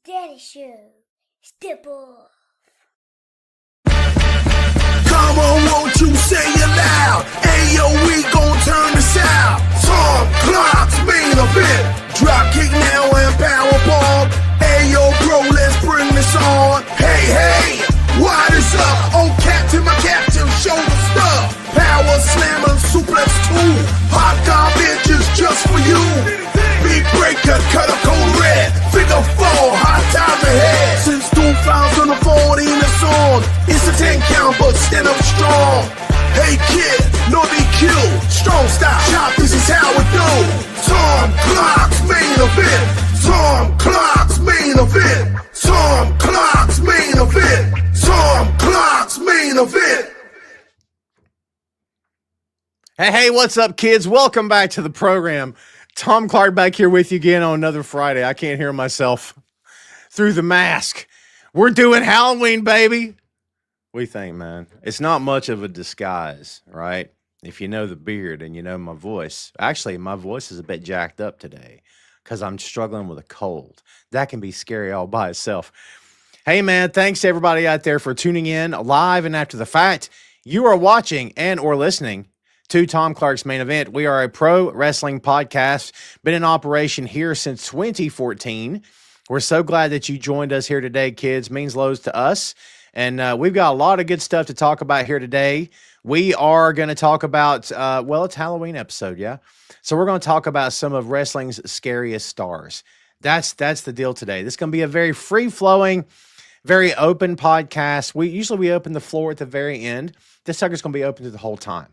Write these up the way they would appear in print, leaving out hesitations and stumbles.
Daddy Show. Step off. Come on, won't you say it loud? Ayo, we gon' turn this out. Tom Clark's main event. Dropkick now and powerbomb. Ayo, bro, let's bring this on. Hey, hey, what is up? Oh, Captain, my captain, show the stuff. Power slammer, suplex 2. Hot bitches just for you. Big breaker, cut a code red. Figure 4, hot times ahead. Since 2014, it's on. It's a 10 count, but stand up strong. Hey kid, no DQ. Strong style, chop, this is how it do. Tom Clark's main event. Tom Clark's main event. Tom Clark's main event. Tom Clark's main event. Hey, what's up, kids? Welcome back to the program. Tom Clark back here with you again on another Friday. I can't hear myself through the mask. We're doing Halloween, baby. What do you think, man? It's not much of a disguise, right? If you know the beard and you know my voice. Actually, my voice is a bit jacked up today because I'm struggling with a cold. That can be scary all by itself. Hey, man, thanks to everybody out there for tuning in live and after the fact. You are watching and or listening to Tom Clark's main event. We are a pro wrestling podcast, been in operation here since 2014. We're so glad that you joined us here today, kids. Means loads to us. And we've got a lot of good stuff to talk about here today. We are going to talk about, it's Halloween episode, yeah? So we're going to talk about some of wrestling's scariest stars. That's the deal today. This is going to be a very free-flowing, very open podcast. We open the floor at the very end. This sucker's going to be open to the whole time.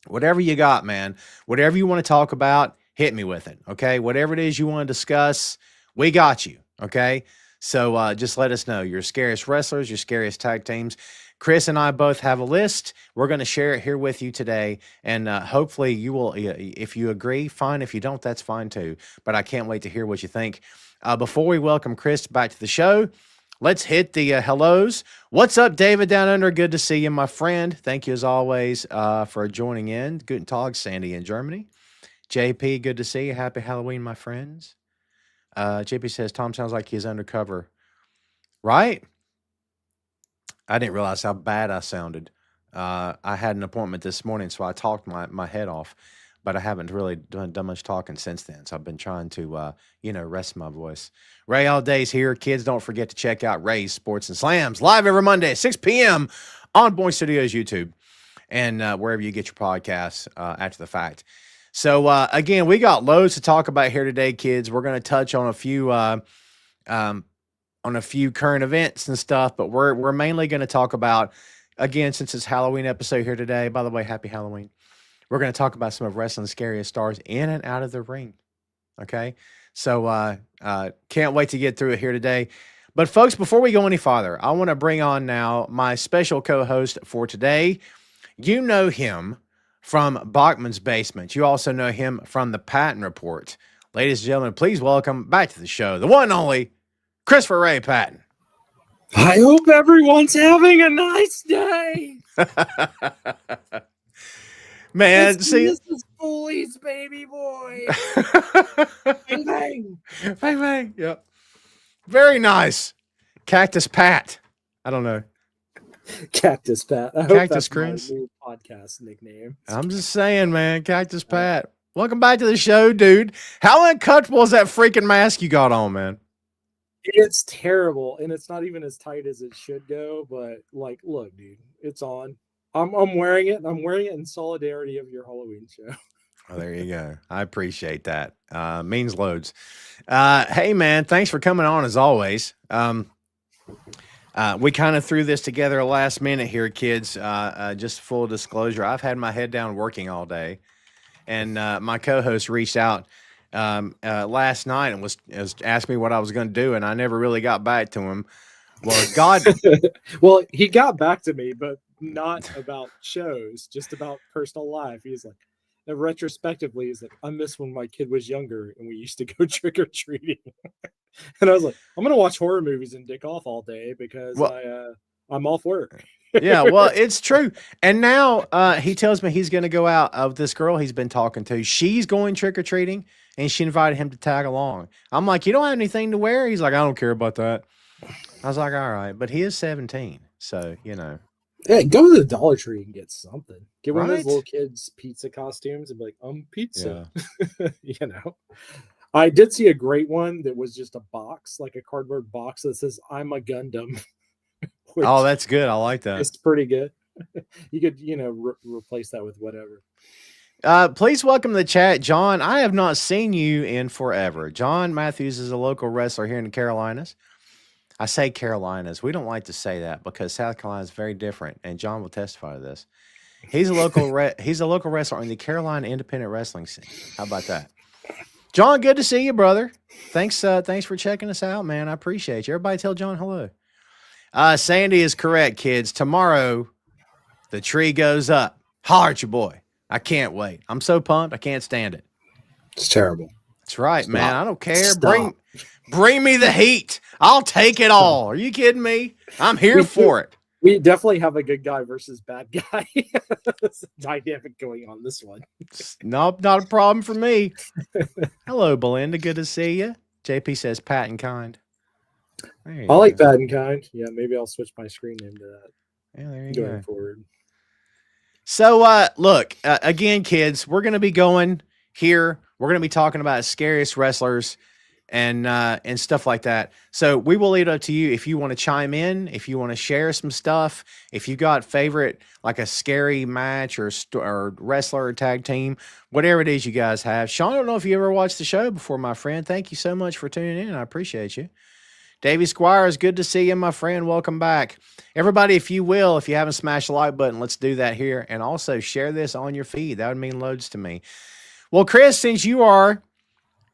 Whatever you got, man, whatever you want to talk about, hit me with it, okay? Whatever it is you want to discuss, we got you, okay? So just let us know your scariest wrestlers, your scariest tag teams. Chris and I both have a list. We're going to share it here with you today, and hopefully you will, if you agree, fine. If you don't, that's fine too. But I can't wait to hear what you think. Before we welcome Chris back to the show, let's hit the hellos. What's up, David down under? Good to see you, my friend. Thank you as always for joining in. Guten Tag, Sandy in Germany. JP, good to see you. Happy Halloween, my friends. JP says, Tom sounds like he's undercover. Right? I didn't realize how bad I sounded. I had an appointment this morning, so I talked my head off, but I haven't really done much talking since then. So I've been trying to, rest my voice. Ray All Day's here. Kids, don't forget to check out Ray's Sports and Slams live every Monday at 6 p.m. on Boink Studios YouTube and wherever you get your podcasts after the fact. So, again, we got loads to talk about here today, kids. We're going to touch on a few current events and stuff, but we're mainly going to talk about, again, since it's Halloween episode here today, by the way, happy Halloween. We're going to talk about some of wrestling's scariest stars in and out of the ring. Okay? So, can't wait to get through it here today. But, folks, before we go any farther, I want to bring on now my special co-host for today. You know him from Bachman's Basement. You also know him from the Patton Report. Ladies and gentlemen, please welcome back to the show, the one and only Christopher Ray Patton. I hope everyone's having a nice day. Man, this see, is Foley's baby boy. Bang bang. Bang bang. Yep. Very nice. Cactus Pat. I don't know. Cactus Pat. I hope Cactus that's Chris. my new podcast nickname. I'm just saying, man. Cactus Pat. Welcome back to the show, dude. How uncomfortable is that freaking mask you got on, man? It's terrible, and it's not even as tight as it should go. But look, dude, it's on. I'm wearing it. And I'm wearing it in solidarity of your Halloween show. Oh, there you go. I appreciate that. Means loads. Hey, man, thanks for coming on as always. We kind of threw this together last minute here, kids. Just full disclosure, I've had my head down working all day, and my co-host reached out last night and was asked me what I was going to do, and I never really got back to him. Well, God. Well, he got back to me, but not about shows, just about personal life. He's like, and retrospectively, he's like, I miss when my kid was younger and we used to go trick or treating. And I was like, I'm gonna watch horror movies and dick off all day because I'm off work. Yeah, well, it's true. And now he tells me he's going to go out of this girl he's been talking to. She's going trick or treating, and she invited him to tag along. I'm like, you don't have anything to wear? He's like, I don't care about that. I was like, all right, but he is 17, so Hey, go to the Dollar Tree and get something. Get one of those Right? little kids' pizza costumes and be like, pizza. Yeah. I did see a great one that was just a box, like a cardboard box that says "I'm a Gundam." Which Oh, that's good. I like that. is pretty good. You could, replace that with whatever. Please welcome to the chat, John. I have not seen you in forever. John Matthews is a local wrestler here in the Carolinas. I say Carolinas. We don't like to say that because South Carolina is very different, and John will testify to this. He's a local wrestler in the Carolina independent wrestling scene. How about that? John, good to see you, brother. Thanks for checking us out, man. I appreciate you. Everybody tell John hello. Sandy is correct, kids. Tomorrow, the tree goes up. Holler at your boy. I can't wait. I'm so pumped. I can't stand it. It's terrible. That's right, Stop. man. I don't care. Stop. Bring me the heat. I'll take it all. Are you kidding me? I'm here for it. We definitely have a good guy versus bad guy dynamic going on this one. Nope, not a problem for me. Hello, Belinda. Good to see you. JP says Patton kind. I like Bad and Kind. Yeah, maybe I'll switch my screen name to that. Yeah, there you going go. forward. So, look, again, kids, we're going to be going here. We're going to be talking about scariest wrestlers and stuff like that. So we will leave it up to you if you want to chime in, if you want to share some stuff, if you got favorite, like a scary match or wrestler or tag team, whatever it is you guys have. Sean, I don't know if you ever watched the show before, my friend. Thank you so much for tuning in. I appreciate you. Davey Squires, good to see you, my friend. Welcome back. Everybody, if you haven't smashed the like button, let's do that here. And also share this on your feed. That would mean loads to me. Well, Chris, since you are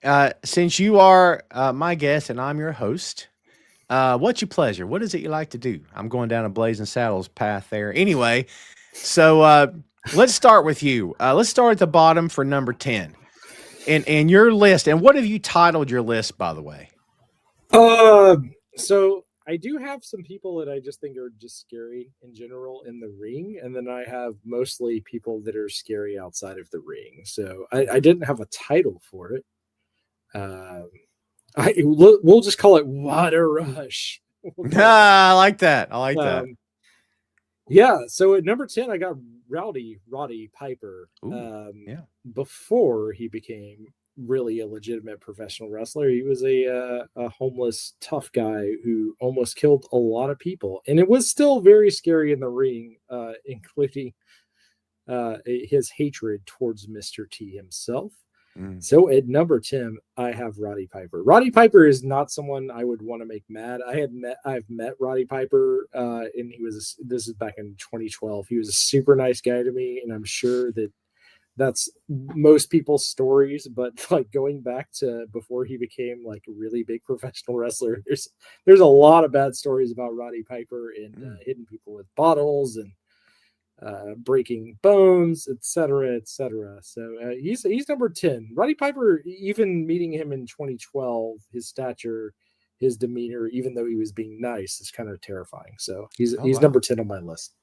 my guest and I'm your host, what's your pleasure? What is it you like to do? I'm going down a Blazing Saddles path there. Anyway, so let's start with you. Let's start at the bottom for number 10 in your list. And what have you titled your list, by the way? So I do have some people that I just think are just scary in general in the ring, and then I have mostly people that are scary outside of the ring. So I didn't have a title for it. We'll just call it Water Rush. I like that. I like that. Yeah. So at number 10, I got Roddy Piper. Yeah. Before he became really a legitimate professional wrestler, he was a homeless tough guy who almost killed a lot of people, and it was still very scary in the ring, including his hatred towards Mr. T himself. So at number 10, I have Roddy Piper. Roddy Piper is not someone I would want to make mad. I've met Roddy Piper, and this is back in 2012. He was a super nice guy to me, and I'm sure that's most people's stories. But like going back to before he became like a really big professional wrestler, there's a lot of bad stories about Roddy Piper and hitting people with bottles and breaking bones, etc. So he's number 10. Roddy Piper, even meeting him in 2012, his stature, his demeanor, even though he was being nice, is kind of terrifying. So he's number 10 on my list.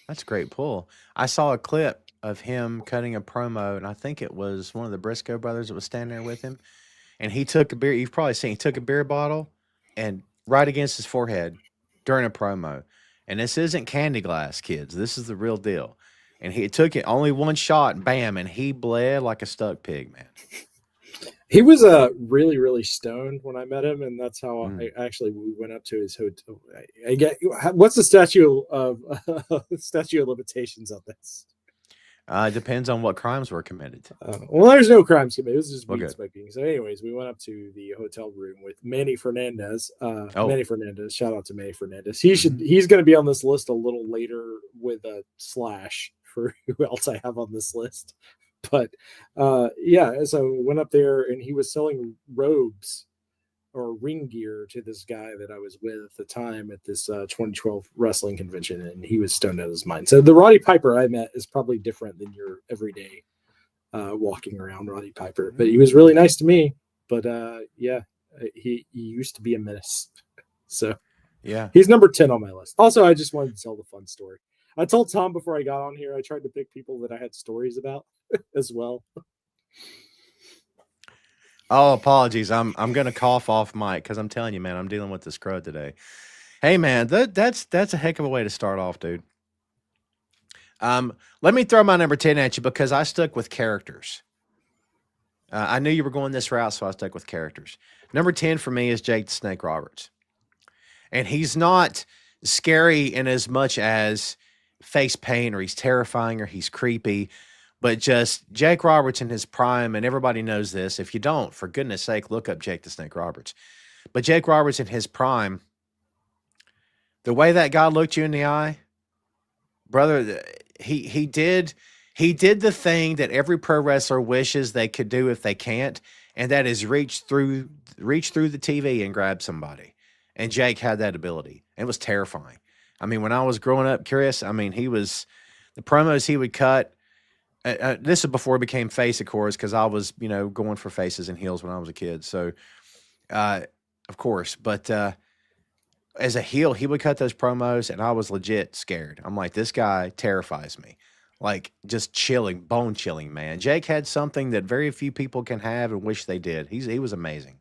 That's a great pull. I saw a clip of him cutting a promo, and I think it was one of the Briscoe brothers that was standing there with him, and he took a beer. You've probably seen, he took a beer bottle and right against his forehead during a promo. And this isn't candy glass, kids. This is the real deal. And he took it only one shot, and bam, and he bled like a stuck pig, man. He was really, really stoned when I met him, and that's how we went up to his hotel. I get what's the statute of limitations on this? Depends on what crimes were committed. Well, there's no crimes committed. It was just weed Okay. smoking. So, anyways, we went up to the hotel room with Manny Fernandez. Manny Fernandez. Shout out to Manny Fernandez. He's going to be on this list a little later with a slash for who else I have on this list. But yeah, so went up there and he was selling robes or ring gear to this guy that I was with at the time at this 2012 wrestling convention, and he was stoned out of his mind. So the Roddy Piper I met is probably different than your everyday walking around Roddy Piper, but he was really nice to me. But yeah, he used to be a menace. So Yeah. He's number 10 on my list. Also, I just wanted to tell the fun story. I told Tom before I got on here, I tried to pick people that I had stories about as well. Oh, apologies. I'm gonna cough off mic because I'm telling you, man, I'm dealing with this crud today. Hey, man, that's a heck of a way to start off, dude. Let me throw my number 10 at you because I stuck with characters. I knew you were going this route, so I stuck with characters. Number 10 for me is Jake the Snake Roberts. And he's not scary in as much as face paint or he's terrifying or he's creepy, but just Jake Roberts in his prime, and everybody knows this. If you don't, for goodness sake, look up Jake the Snake Roberts. But Jake Roberts in his prime, the way that guy looked you in the eye, brother, he did the thing that every pro wrestler wishes they could do if they can't, and that is reach through the TV and grab somebody. And Jake had that ability. It was terrifying. I mean, when I was growing up, Chris, I mean, the promos he would cut. This is before he became face, of course, because I was, going for faces and heels when I was a kid. So, of course, but as a heel, he would cut those promos, and I was legit scared. I'm like, this guy terrifies me. Like, just chilling, bone chilling, man. Jake had something that very few people can have and wish they did. He was amazing.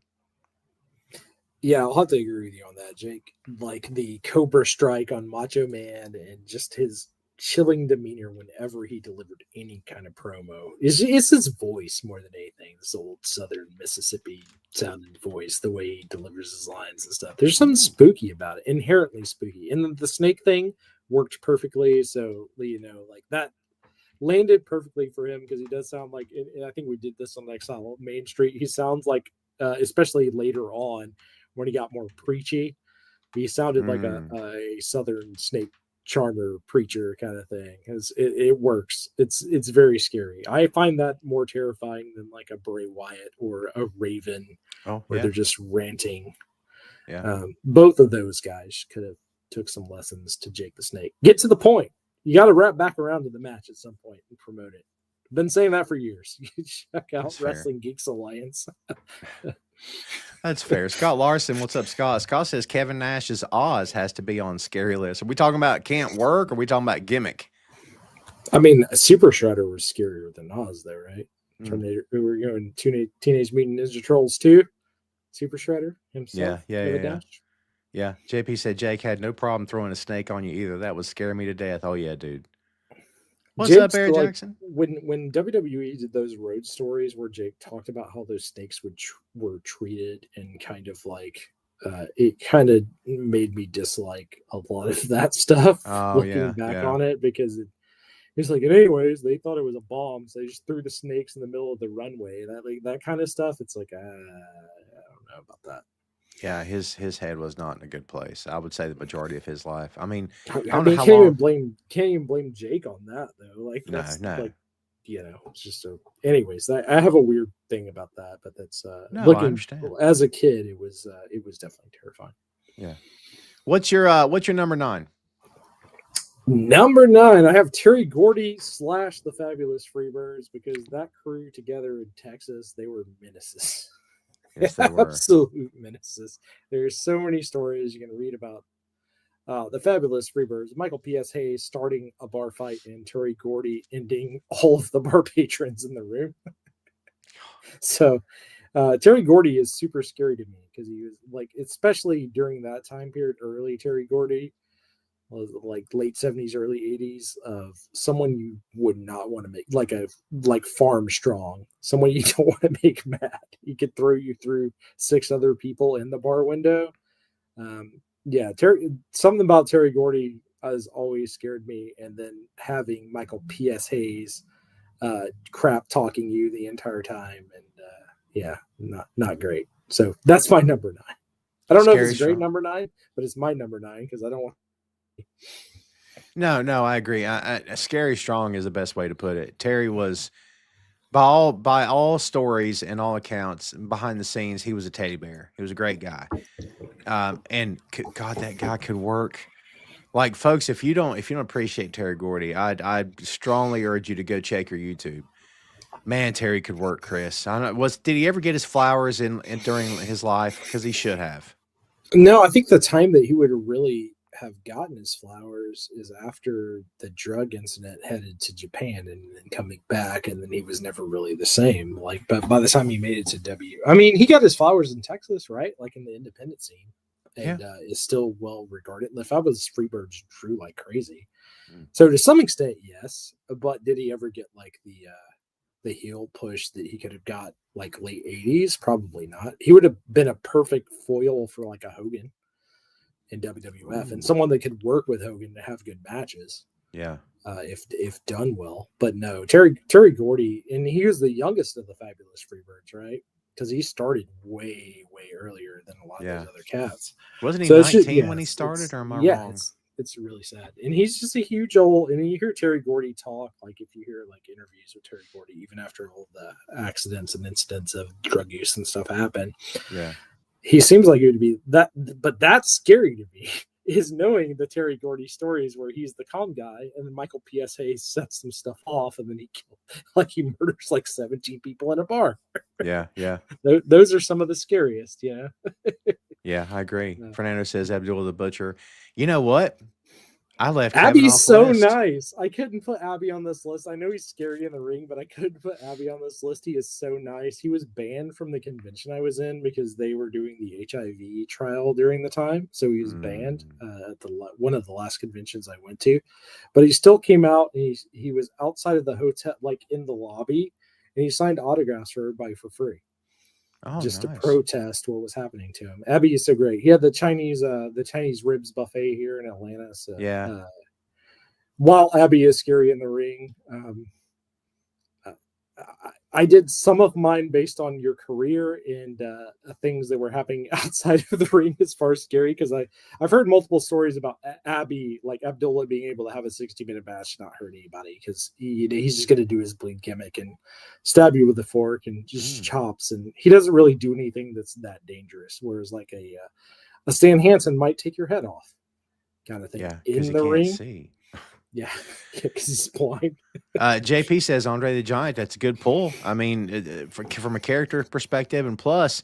Yeah, I'll have to agree with you on that, Jake. Like the Cobra Strike on Macho Man and just his chilling demeanor whenever he delivered any kind of promo. It's his voice more than anything. This old Southern Mississippi sounding voice, the way he delivers his lines and stuff. There's something spooky about it, inherently spooky. And the snake thing worked perfectly. So, like that landed perfectly for him because he does sound like, and I think we did this on Exile Main Street. He sounds like, especially later on when he got more preachy, he sounded like a Southern snake charmer preacher kind of thing. It works. It's very scary. I find that more terrifying than like a Bray Wyatt or a Raven, where they're just ranting. Yeah. Both of those guys could have took some lessons to Jake the Snake. Get to the point. You got to wrap back around to the match at some point and promote it. Been saying that for years. Check out That's Wrestling Geeks Alliance. That's fair. Scott Larson, what's up, Scott? Scott says Kevin Nash's Oz has to be on Scary List. Are we talking about can't work, or are we talking about gimmick? I mean, Super Shredder was scarier than Oz, though, right? Tornado. We were going Teenage Mutant Ninja Trolls 2. Super Shredder himself. Yeah. JP said Jake had no problem throwing a snake on you either. That would scare me to death. Oh yeah, dude. What's up, Barry Jackson? When WWE did those road stories where Jake talked about how those snakes were treated and kind of like it kind of made me dislike a lot of that stuff looking back on it, because it's like, and anyways, they thought it was a bomb, so they just threw the snakes in the middle of the runway. That kind of stuff. It's like, I don't know about that. Yeah, his head was not in a good place. I would say the majority of his life. I mean, can't even blame Jake on that though. Like, no. Like, it's just anyways, I have a weird thing about that, but that's I understand. As a kid, it was definitely terrifying. Yeah. What's your number 9? Number 9, I have Terry Gordy / the Fabulous Freebirds, because that crew together in Texas, they were menaces. Yes, they were. Absolute menaces. There's so many stories you can read about the Fabulous Freebirds. Michael P.S. Hayes starting a bar fight and Terry Gordy ending all of the bar patrons in the room. So Terry Gordy is super scary to me because he was like, especially during that time period, early Terry Gordy, was like late 70s, early 80s, of someone you would not want to make, like Farm Strong, someone you don't want to make mad. He could throw you through 6 other people in the bar window. Something about Terry Gordy has always scared me. And then having Michael P.S. Hayes crap talking you the entire time. And not great. So that's my number 9. I don't know if it's a great number 9, but it's my number 9 because I don't want. No, I agree. Scary Strong is the best way to put it. Terry was, by all stories and all accounts, behind the scenes, he was a teddy bear. He was a great guy. And God, that guy could work. Like, folks, if you don't appreciate Terry Gordy, I'd strongly urge you to go check your YouTube. Man, Terry could work, Chris. I don't know, did he ever get his flowers in during his life? Because he should have. No, I think the time that he would really have gotten his flowers is after the drug incident, headed to Japan and then coming back, and then he was never really the same. Like, but by the time he made it to I mean, he got his flowers in Texas, right? Like in the independent scene, Yeah. and is still well regarded. The Fabulous Freebirds drew like crazy. Mm. So to some extent, yes. But did he ever get like the heel push that he could have got like late 80s? Probably not. He would have been a perfect foil for like a Hogan in WWF and someone that could work with Hogan to have good matches. Yeah. If done well. But no, Terry Gordy, and he was the youngest of the Fabulous Freebirds, right? Because he started way earlier than a lot of those other cats. Wasn't he So it's 19 just- when he yes, started, or am I yeah, wrong? it's really sad. And he's just a huge old, and you hear Terry Gordy talk, like if you hear like interviews with Terry Gordy, even after all the accidents and incidents of drug use and stuff happen, Yeah. he seems like it would be that, but that's scary to me, is knowing the Terry Gordy stories where he's the calm guy and then Michael P.S.A. sets some stuff off and then he murders like 17 people in a bar. Yeah. Yeah. Those are some of the scariest, you know? Yeah, I agree. No. Fernando says Abdullah the Butcher. You know what? I left Kevin Abby's off so the list. nice. I couldn't put Abby on this list. I know he's scary in the ring, but I couldn't put Abby on this list. He is so nice. He was banned from the convention I was in because they were doing the HIV trial during the time. So he was banned at one of the last conventions I went to. But he still came out, and he was outside of the hotel, like in the lobby, and he signed autographs for everybody for free. Oh, Just nice. to protest what was happening to him. Abby is so great. He had the Chinese ribs buffet here in Atlanta. So Yeah. while Abby is scary in the ring, I did some of mine based on your career and things that were happening outside of the ring as far as scary, because I've heard multiple stories about Abby, like Abdullah, being able to have a 60-minute match not hurt anybody because he's just going to do his bleed gimmick and stab you with a fork and just chops, and he doesn't really do anything that's that dangerous, whereas like a Stan Hansen might take your head off kind of thing. Yeah, in because he the can't ring. see. Yeah, because he's blind. JP says Andre the Giant. That's a good pull. I mean, from a character perspective, and plus,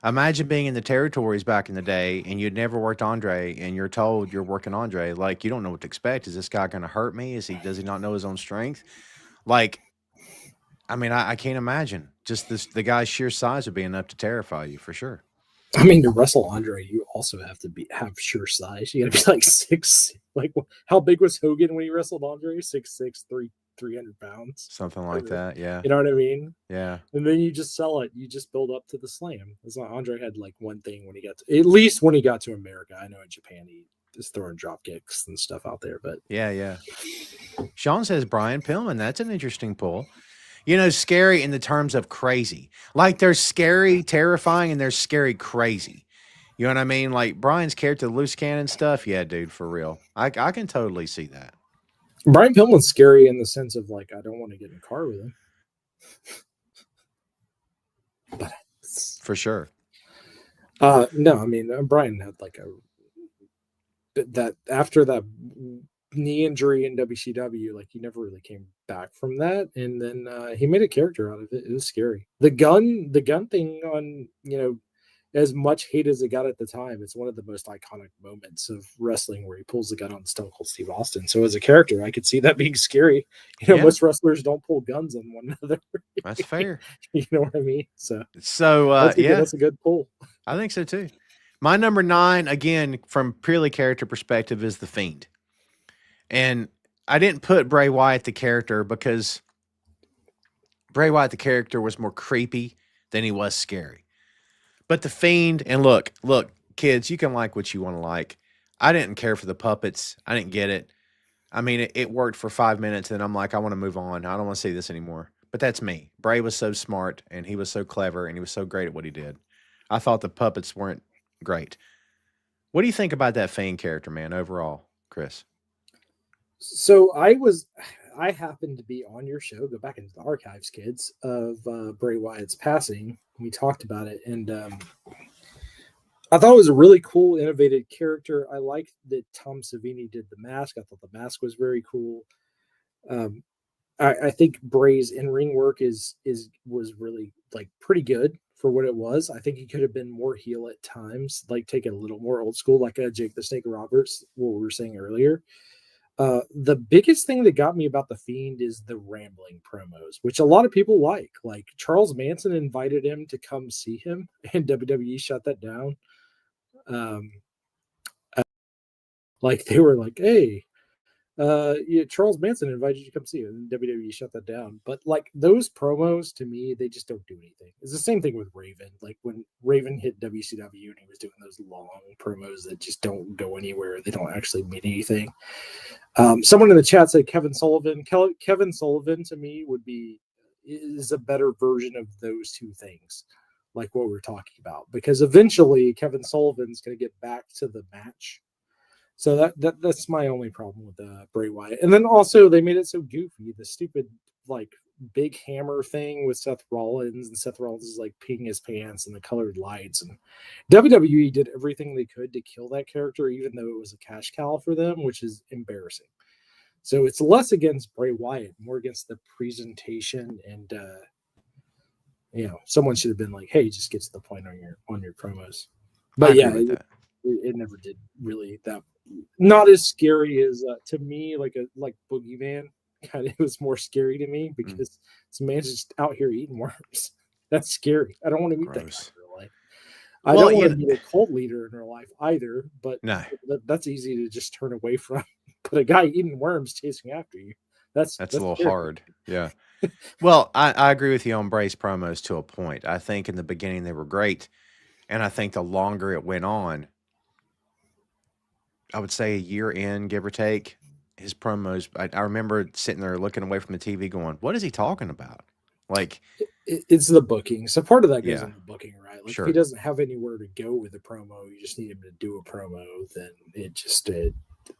imagine being in the territories back in the day, and you'd never worked Andre, and you're told you're working Andre. Like, you don't know what to expect. Is this guy going to hurt me? Does he not know his own strength? Like, I mean, I can't imagine. Just the guy's sheer size would be enough to terrify you for sure. I mean, to wrestle Andre, you also have to have sure size. You got to be like 6. Like, how big was Hogan when he wrestled Andre? 6'6", 300 pounds, Something like that. Yeah. You know what I mean? Yeah. And then you just sell it. You just build up to the slam. It's not Andre had like one thing when he got to, at least when he got to America. I know in Japan he is throwing drop kicks and stuff out there, but yeah. Sean says Brian Pillman. That's an interesting pull. You know, scary in the terms of crazy. Like, there's scary, terrifying, and there's scary, crazy. You know what I mean? Like, Brian's character, the loose cannon stuff. Yeah, dude, for real. I can totally see that. Brian Pillman's scary in the sense of like, I don't want to get in a car with him. But for sure. No, I mean, Brian had like that after that knee injury in WCW, like he never really came back from that, and then he made a character out of it. It was scary. The gun thing, on, you know, as much hate as it got at the time, it's one of the most iconic moments of wrestling where he pulls the gun on Stone Cold Steve Austin. So as a character, I could see that being scary. You know, most wrestlers don't pull guns on one another. That's fair. You know what I mean? So that's a good pull. I think so too. My number 9, again, from purely character perspective, is The Fiend. And I didn't put Bray Wyatt the character because Bray Wyatt the character was more creepy than he was scary. But The Fiend, and look, kids, you can like what you want to like. I didn't care for the puppets. I didn't get it. I mean, it worked for 5 minutes, and I'm like, I want to move on. I don't want to see this anymore. But that's me. Bray was so smart, and he was so clever, and he was so great at what he did. I thought the puppets weren't great. What do you think about that Fiend character, man, overall, Chris? So I happened to be on your show, go back into the archives, kids, of Bray Wyatt's passing. We talked about it, and I thought it was a really cool, innovative character. I liked that Tom Savini did the mask. I thought the mask was very cool. I think Bray's in-ring work was really like pretty good for what it was. I think he could have been more heel at times, like take it a little more old school, like Jake the Snake Roberts, what we were saying earlier. The biggest thing that got me about the Fiend is the rambling promos, which a lot of people like. Like Charles Manson invited him to come see him, and WWE shut that down. Like they were like, "Hey, yeah, Charles Manson invited you to come see you," and WWE shut that down. But like those promos, to me, they just don't do anything. It's the same thing with Raven. Like when Raven hit WCW and he was doing those long promos that just don't go anywhere. They don't actually mean anything. Someone in the chat said Kevin Sullivan. Kevin Sullivan to me is a better version of those two things, like what we're talking about, because eventually Kevin Sullivan's going to get back to the match. So that's my only problem with Bray Wyatt. And then also they made it so goofy, the stupid like big hammer thing with Seth Rollins, and Seth Rollins is like peeing his pants and the colored lights, and WWE did everything they could to kill that character, even though it was a cash cow for them, which is embarrassing. So it's less against Bray Wyatt, more against the presentation, and someone should have been like, "Hey, just get to the point on your promos." But yeah, it never did really that. Not as scary as to me, like Boogeyman. Kind of, it was more scary to me because this man's just out here eating worms. That's scary. I don't want to meet that guy in real life. I don't want to be a cult leader in real life either. But no, that's easy to just turn away from. But a guy eating worms chasing after you, that's a little scary. hard. Yeah. Well, I agree with you on Bray's promos to a point. I think in the beginning they were great, and I think the longer it went on, I would say a year in, give or take, his promos, I remember sitting there looking away from the TV going, what is he talking about? Like, it's the booking. So part of that goes into booking, right? Like sure. If he doesn't have anywhere to go with a promo, you just need him to do a promo, then it just did.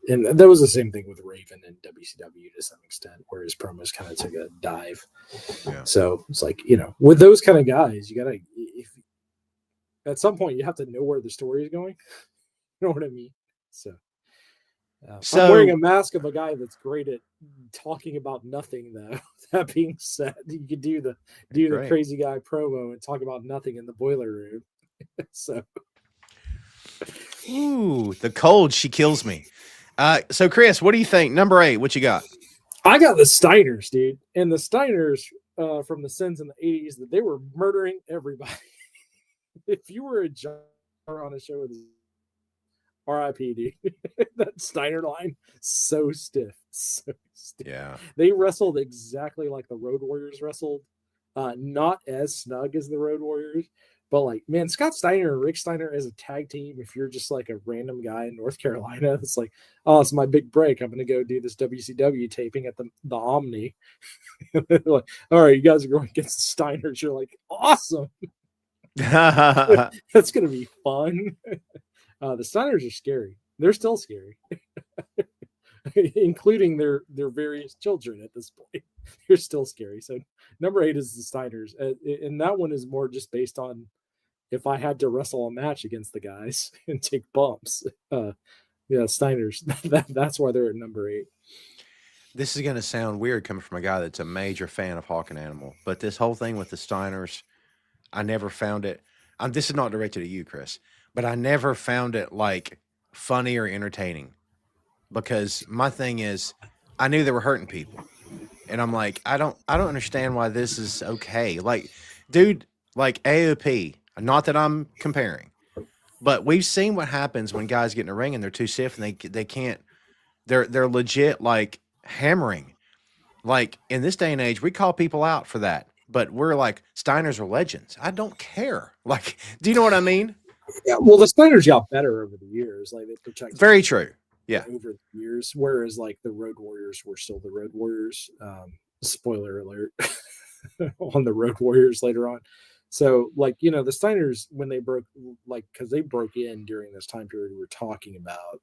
And that was the same thing with Raven and WCW to some extent, where his promos kind of took a dive. Yeah. So it's like, with those kind of guys, you got to, at some point, you have to know where the story is going. You know what I mean? So I'm wearing a mask of a guy that's great at talking about nothing, though. That being said, you could do the crazy guy promo and talk about nothing in the boiler room. So, ooh, the cold, she kills me. So Chris, what do you think? Number 8, what you got? I got the Steiners, dude, and the Steiners from the Sins in the 80s, that they were murdering everybody. If you were a jar on a show with R.I.P. dude. That Steiner line, so stiff. Yeah. They wrestled exactly like the Road Warriors wrestled. Not as snug as the Road Warriors, but like, man, Scott Steiner and Rick Steiner as a tag team, if you're just like a random guy in North Carolina, it's like, oh, it's my big break. I'm going to go do this WCW taping at the Omni. Like, all right, you guys are going against the Steiners. You're like, awesome. That's going to be fun. The Steiners are scary. They're still scary, including their various children at this point. They're still scary. So number 8 is the Steiners, and that one is more just based on if I had to wrestle a match against the guys and take bumps. Steiners. That's why they're at number 8. This is going to sound weird coming from a guy that's a major fan of Hawk and Animal, but this whole thing with the Steiners, I never found it. This is not directed at you, Chris, but I never found it like funny or entertaining, because my thing is, I knew they were hurting people, and I'm like, I don't understand why this is okay. Like, dude, like AOP. Not that I'm comparing, but we've seen what happens when guys get in a ring and they're too stiff and they can't. They're legit like hammering. Like in this day and age, we call people out for that, but we're like, Steiners are legends. I don't care. Like, do you know what I mean? Yeah, well, the Steiners got better over the years. Like they protected. Very true. Yeah. Over the years, whereas like the Road Warriors were still the Road Warriors. Spoiler alert on the Road Warriors later on. So like, the Steiners, when they broke, like, because they broke in during this time period we were talking about,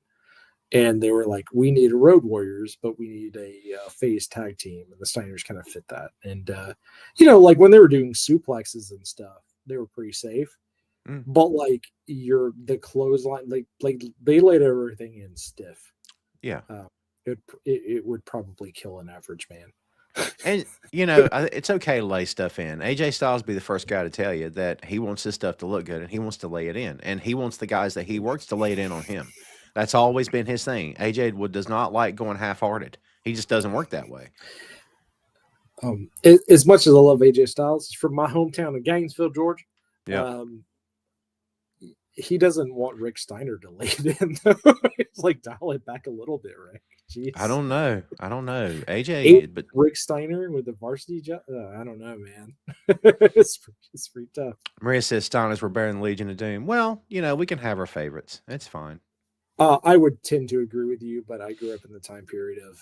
and they were like, we need a Road Warriors, but we need a phase tag team, and the Steiners kind of fit that. And like when they were doing suplexes and stuff, they were pretty safe. But like the clothesline, like they laid everything in stiff. Yeah. It would probably kill an average man. And it's okay to lay stuff in. AJ Styles be the first guy to tell you that he wants his stuff to look good and he wants to lay it in, and he wants the guys that he works to lay it in on him. That's always been his thing. AJ does not like going half-hearted. He just doesn't work that way. As much as I love AJ Styles, he's from my hometown of Gainesville, Georgia. Yeah. He doesn't want Rick Steiner to lay it in, though. It's like, dial it back a little bit, Rick. Jeez. I don't know. AJ, but Rick Steiner with the varsity job. I don't know, man. it's pretty tough. Maria says Steiners were better than Legion of Doom. Well, we can have our favorites. It's fine. I would tend to agree with you, but I grew up in the time period of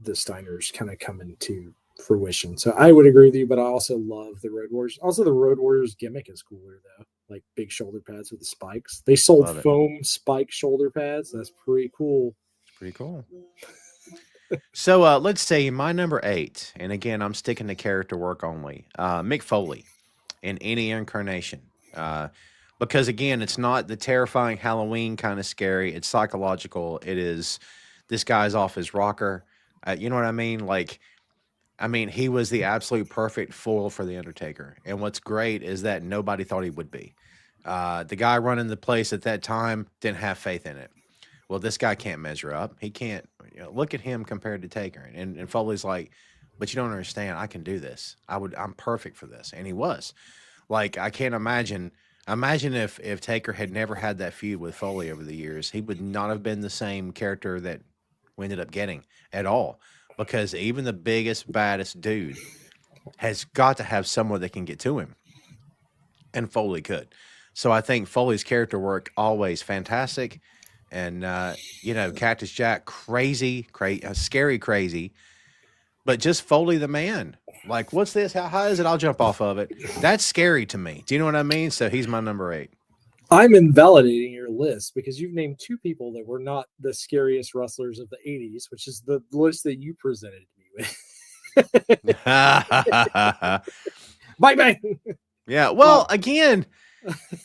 the Steiners kind of coming to fruition. So I would agree with you, but I also love the Road Warriors. Also, the Road Warriors gimmick is cooler, though. Like big shoulder pads with the spikes. They sold foam spike shoulder pads. That's pretty cool. Pretty cool. So let's see, my number 8, and again, I'm sticking to character work only. Mick Foley in any incarnation. Because again, it's not the terrifying Halloween kind of scary. It's psychological. It is, this guy's off his rocker. You know what I mean? He was the absolute perfect foil for The Undertaker. And what's great is that nobody thought he would be. The guy running the place at that time didn't have faith in it. Well, this guy can't measure up. He can't, look at him compared to Taker. And Foley's like, but you don't understand. I can do this. I'm perfect for this. And he was. Like, I can't imagine if Taker had never had that feud with Foley over the years, he would not have been the same character that we ended up getting at all. Because even the biggest, baddest dude has got to have someone that can get to him. And Foley could. So I think Foley's character work, always fantastic. And, Cactus Jack, scary crazy. But just Foley the man. Like, what's this? How high is it? I'll jump off of it. That's scary to me. Do you know what I mean? So he's my number 8. I'm invalidating your list because you've named 2 people that were not the scariest wrestlers of the 80s, which is the list that you presented me with. Bye bye. Yeah. Well, again,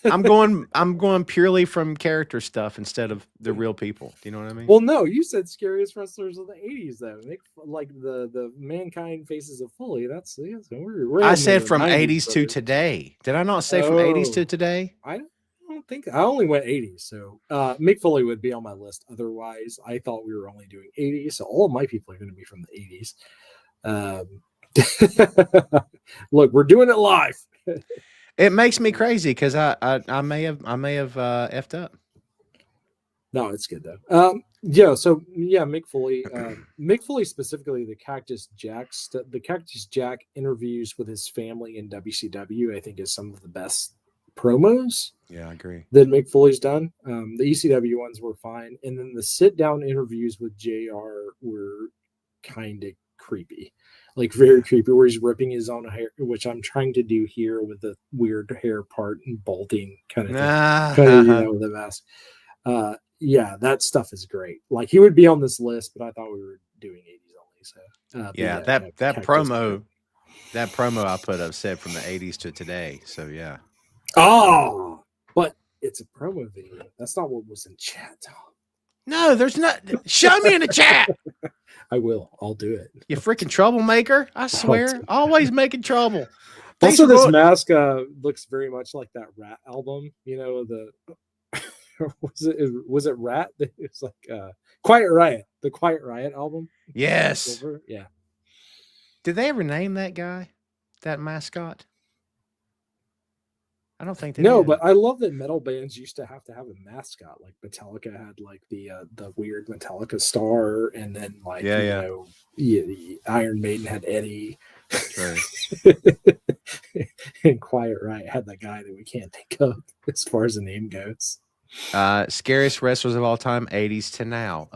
I'm going purely from character stuff instead of the real people. Do you know what I mean? Well, no, you said scariest wrestlers of the 80s, though. Like the Mankind Faces of Foley. We're I said from 90s, 80s to today. Did I not say from 80s to today? I don't think I only went 80s. So Mick Foley would be on my list. Otherwise, I thought we were only doing 80s. So all of my people are going to be from the 80s. Look, we're doing it live. It makes me crazy because I may have effed up. No, it's good though. Mick Foley. Mick Foley specifically, the Cactus Jack interviews with his family in WCW, I think, is some of the best promos. Yeah, I agree. That Mick Foley's done. The ECW ones were fine, and then the sit down interviews with JR were kind of creepy. Like very creepy, where he's ripping his own hair, which I'm trying to do here with the weird hair part and balding kind of thing, with the mask. That stuff is great. like he would be on this list, but I thought we were doing 80s only. So that promo I put up said from the 80s to today. So yeah. Oh, but it's a promo video. That's not what was in chat, Tom. No, there's not. Show me in the chat. I will. I'll do it. You freaking troublemaker. I swear. Always making trouble. Also, this mask looks very much like that Rat album. Was it Rat? It's like Quiet Riot. The Quiet Riot album. Yes. Yeah. Did they ever name that guy? That mascot? I don't think they did. But I love that metal bands used to have a mascot. Like Metallica had like the weird Metallica star, and then Iron Maiden had Eddie. Right. And Quiet Riot had that guy that we can't think of as far as the name goes. Scariest wrestlers of all time, 80s to now.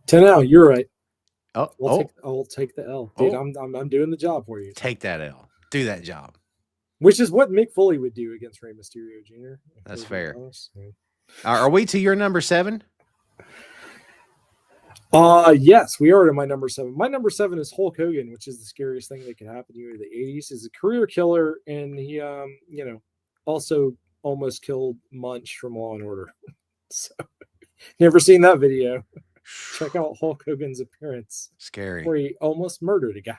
To now, you're right. I'll take the L, dude. I'm doing the job for you. Take that L. Do that job. Which is what Mick Foley would do against Rey Mysterio Jr. That's fair. Are we to your number 7? Yes, we are to my number 7. My number 7 is Hulk Hogan, which is the scariest thing that could happen to you in the 80s. He's a career killer, and he, also almost killed Munch from Law and Order. So, never seen that video. Check out Hulk Hogan's appearance Scary. where he almost murdered a guy.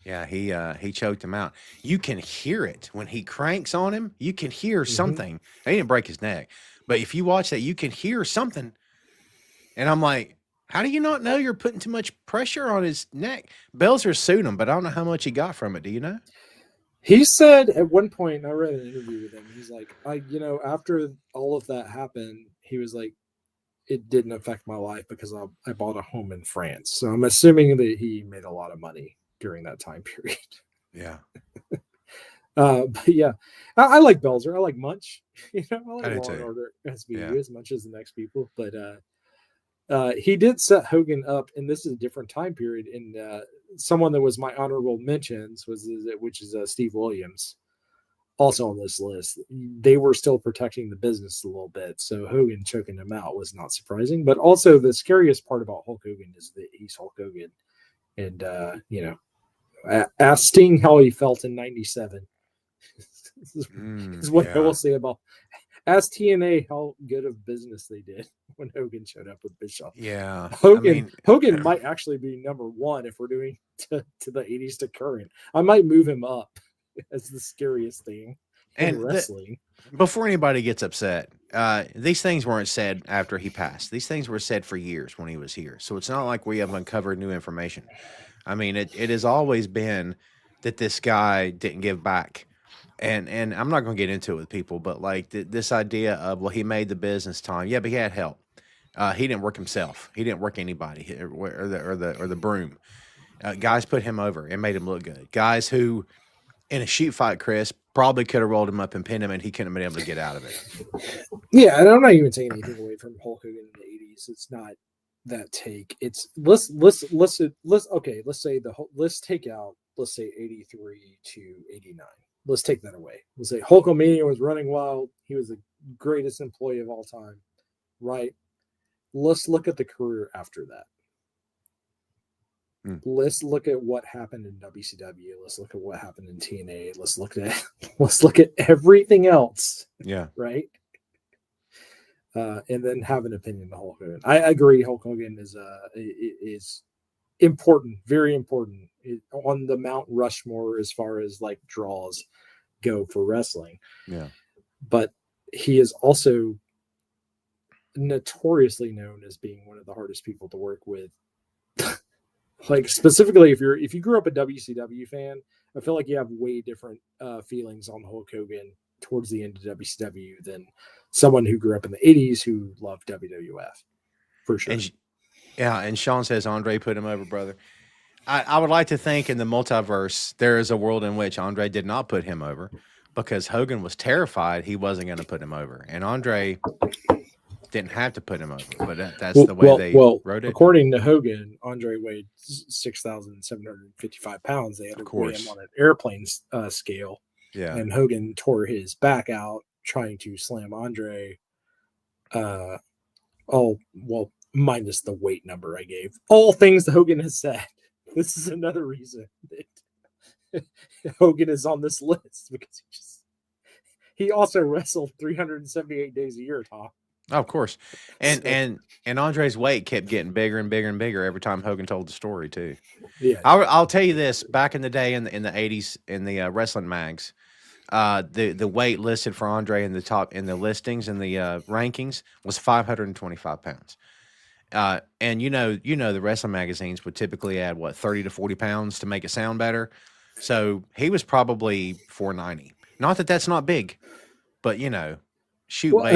Yeah, he choked him out. You can hear it when he cranks on him. You can hear something. He didn't break his neck, but if you watch that, you can hear something. And I'm like, how do you not know you're putting too much pressure on his neck? Belzer sued him, but I don't know how much he got from it. Do you know? He said at one point, I read an interview with him. He's like, after all of that happened, he was like, it didn't affect my life because I bought a home in France. So I'm assuming that he made a lot of money during that time period. Yeah. But yeah, I like Belzer. I like Munch. I like I do Law and too. Order SVU Yeah. as much as the next people. But he did set Hogan up, and this is a different time period. And someone that was my honorable mentions which is Steve Williams, also on this list. They were still protecting the business a little bit, so Hogan choking him out was not surprising. But also, the scariest part about Hulk Hogan is that he's Hulk Hogan, and ask Sting how he felt in '97. is what I will say about. Ask TNA how good of business they did when Hogan showed up with Bischoff. Yeah. Hogan might actually be number one if we're doing to the 80s to current. I might move him up as the scariest thing in wrestling. Before anybody gets upset, these things weren't said after he passed. These things were said for years when he was here. So it's not like we have uncovered new information. I mean, it has always been that this guy didn't give back. And I'm not going to get into it with people, but like this idea of, well, he made the business time. Yeah, but he had help. He didn't work himself. He didn't work anybody or the broom. Guys put him over and made him look good. Guys who, in a shoot fight, Chris, probably could have rolled him up and pinned him, and he couldn't have been able to get out of it. Yeah, and I'm not even taking anything away from Hulk Hogan in the 80s. It's not that take. It's let's take out 83 to 89. Let's take that away. We'll say Hulkamania was running wild. He was the greatest employee of all time, right? Let's look at the career after that. Let's look at what happened in WCW. Let's look at what happened in TNA. Let's look at everything else. Yeah. Right. And then have an opinion on Hulk Hogan. I agree. Hulk Hogan is important, very important on the Mount Rushmore as far as like draws go for wrestling. Yeah. But he is also notoriously known as being one of the hardest people to work with. Like specifically, if you grew up a WCW fan, I feel like you have way different feelings on Hulk Hogan towards the end of WCW than someone who grew up in the 80s who loved WWF, for sure. And Sean says Andre put him over, brother. I would like to think in the multiverse there is a world in which Andre did not put him over because Hogan was terrified he wasn't going to put him over, and Andre didn't have to put him over. But that's the way they wrote it. According to Hogan, Andre weighed 6,755 pounds. They had to weigh him on an airplane scale. Yeah, and Hogan tore his back out trying to slam Andre. Minus the weight number I gave. All things that Hogan has said. This is another reason that Hogan is on this list because he also wrestled 378 days a year, Tom. Oh, of course. And Andre's weight kept getting bigger and bigger and bigger every time Hogan told the story too. Yeah. I'll tell you this, back in the day in the 80s in the wrestling mags, the weight listed for Andre in the top in the listings and the rankings was 525 pounds. And the wrestling magazines would typically add 30 to 40 pounds to make it sound better. So he was probably 490. Not that that's not big, but weights are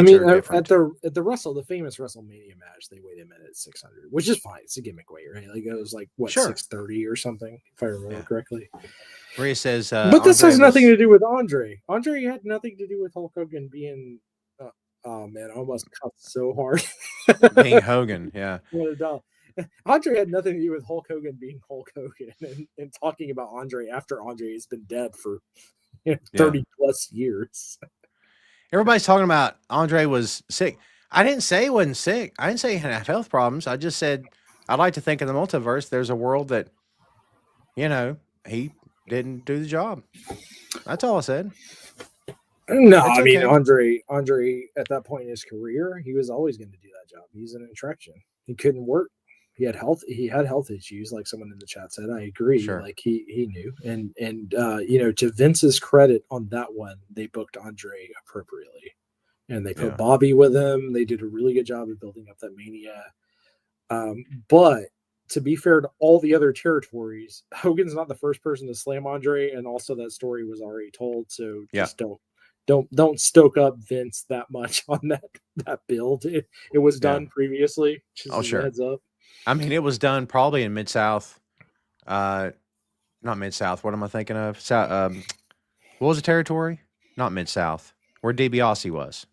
different. at the famous WrestleMania match, they weighed him in at 600, which is fine. It's a gimmick weight, right? Like it was 630 or something, if I remember correctly. Maria says, but this has nothing to do with Andre. Andre had nothing to do with Hulk Hogan being. Oh man, I almost cussed so hard. Being Hogan, yeah. What a doll. Andre had nothing to do with Hulk Hogan being Hulk Hogan and talking about Andre after Andre has been dead for 30 plus years. Everybody's talking about Andre was sick. I didn't say he wasn't sick. I didn't say he had health problems. I just said I'd like to think in the multiverse there's a world that, he didn't do the job. That's all I said. No, I mean, Andre at that point in his career, he was always going to do that job. He's an attraction. He couldn't work. He had health issues, like someone in the chat said. I agree. Sure. Like he knew. And to Vince's credit on that one, they booked Andre appropriately. And they put Bobby with him. They did a really good job of building up that Mania. But to be fair to all the other territories, Hogan's not the first person to slam Andre, and also that story was already told. So just don't stoke up Vince that much on that build. It was done previously. Just sure. Heads up. I mean, it was done probably in Mid-South. Not Mid-South. What am I thinking of? What was the territory? Not Mid-South. Where DiBiase was.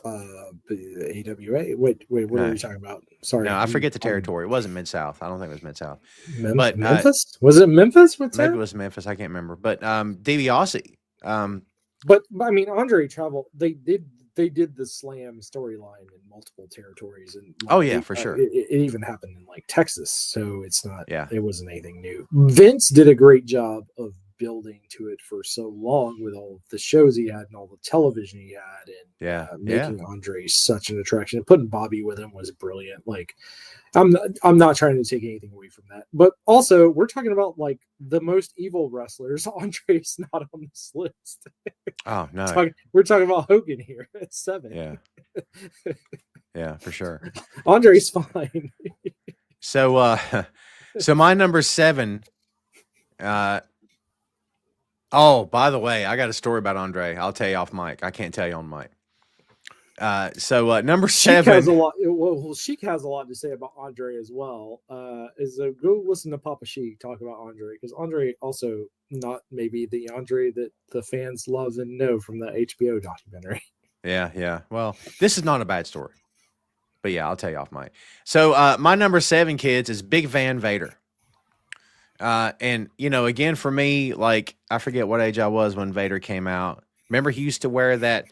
AWA. Wait, what are you talking about? Sorry. No, I forget the territory. It wasn't Mid-South. I don't think it was Mid-South. But Memphis? Was it Memphis? Maybe it was Memphis. I can't remember. But DiBiase. But I mean, Andre traveled. They did the Slam storyline in multiple territories, and for sure. It even happened in like Texas, so it's not. Yeah, it wasn't anything new. Vince did a great job of building to it for so long with all of the shows he had and all the television he had, and making Andre such an attraction. And putting Bobby with him was brilliant. Like, I'm not trying to take anything away from that, but also we're talking about like the most evil wrestlers. Andre's not on this list. Oh no, we're talking about Hogan here at 7. Yeah, for sure. Andre's fine. So my number 7. Oh, by the way, I got a story about Andre. I'll tell you off mic. I can't tell you on mic. Number 7 Sheik has a lot. Well, Sheik has a lot to say about Andre as well. Go listen to Papa Sheik talk about Andre, because Andre also not maybe the Andre that the fans love and know from the HBO documentary. Yeah. Well, this is not a bad story, but yeah, I'll tell you off mic. So my number 7, kids, is Big Van Vader. And again, for me, like, I forget what age I was when Vader came out. Remember, he used to wear the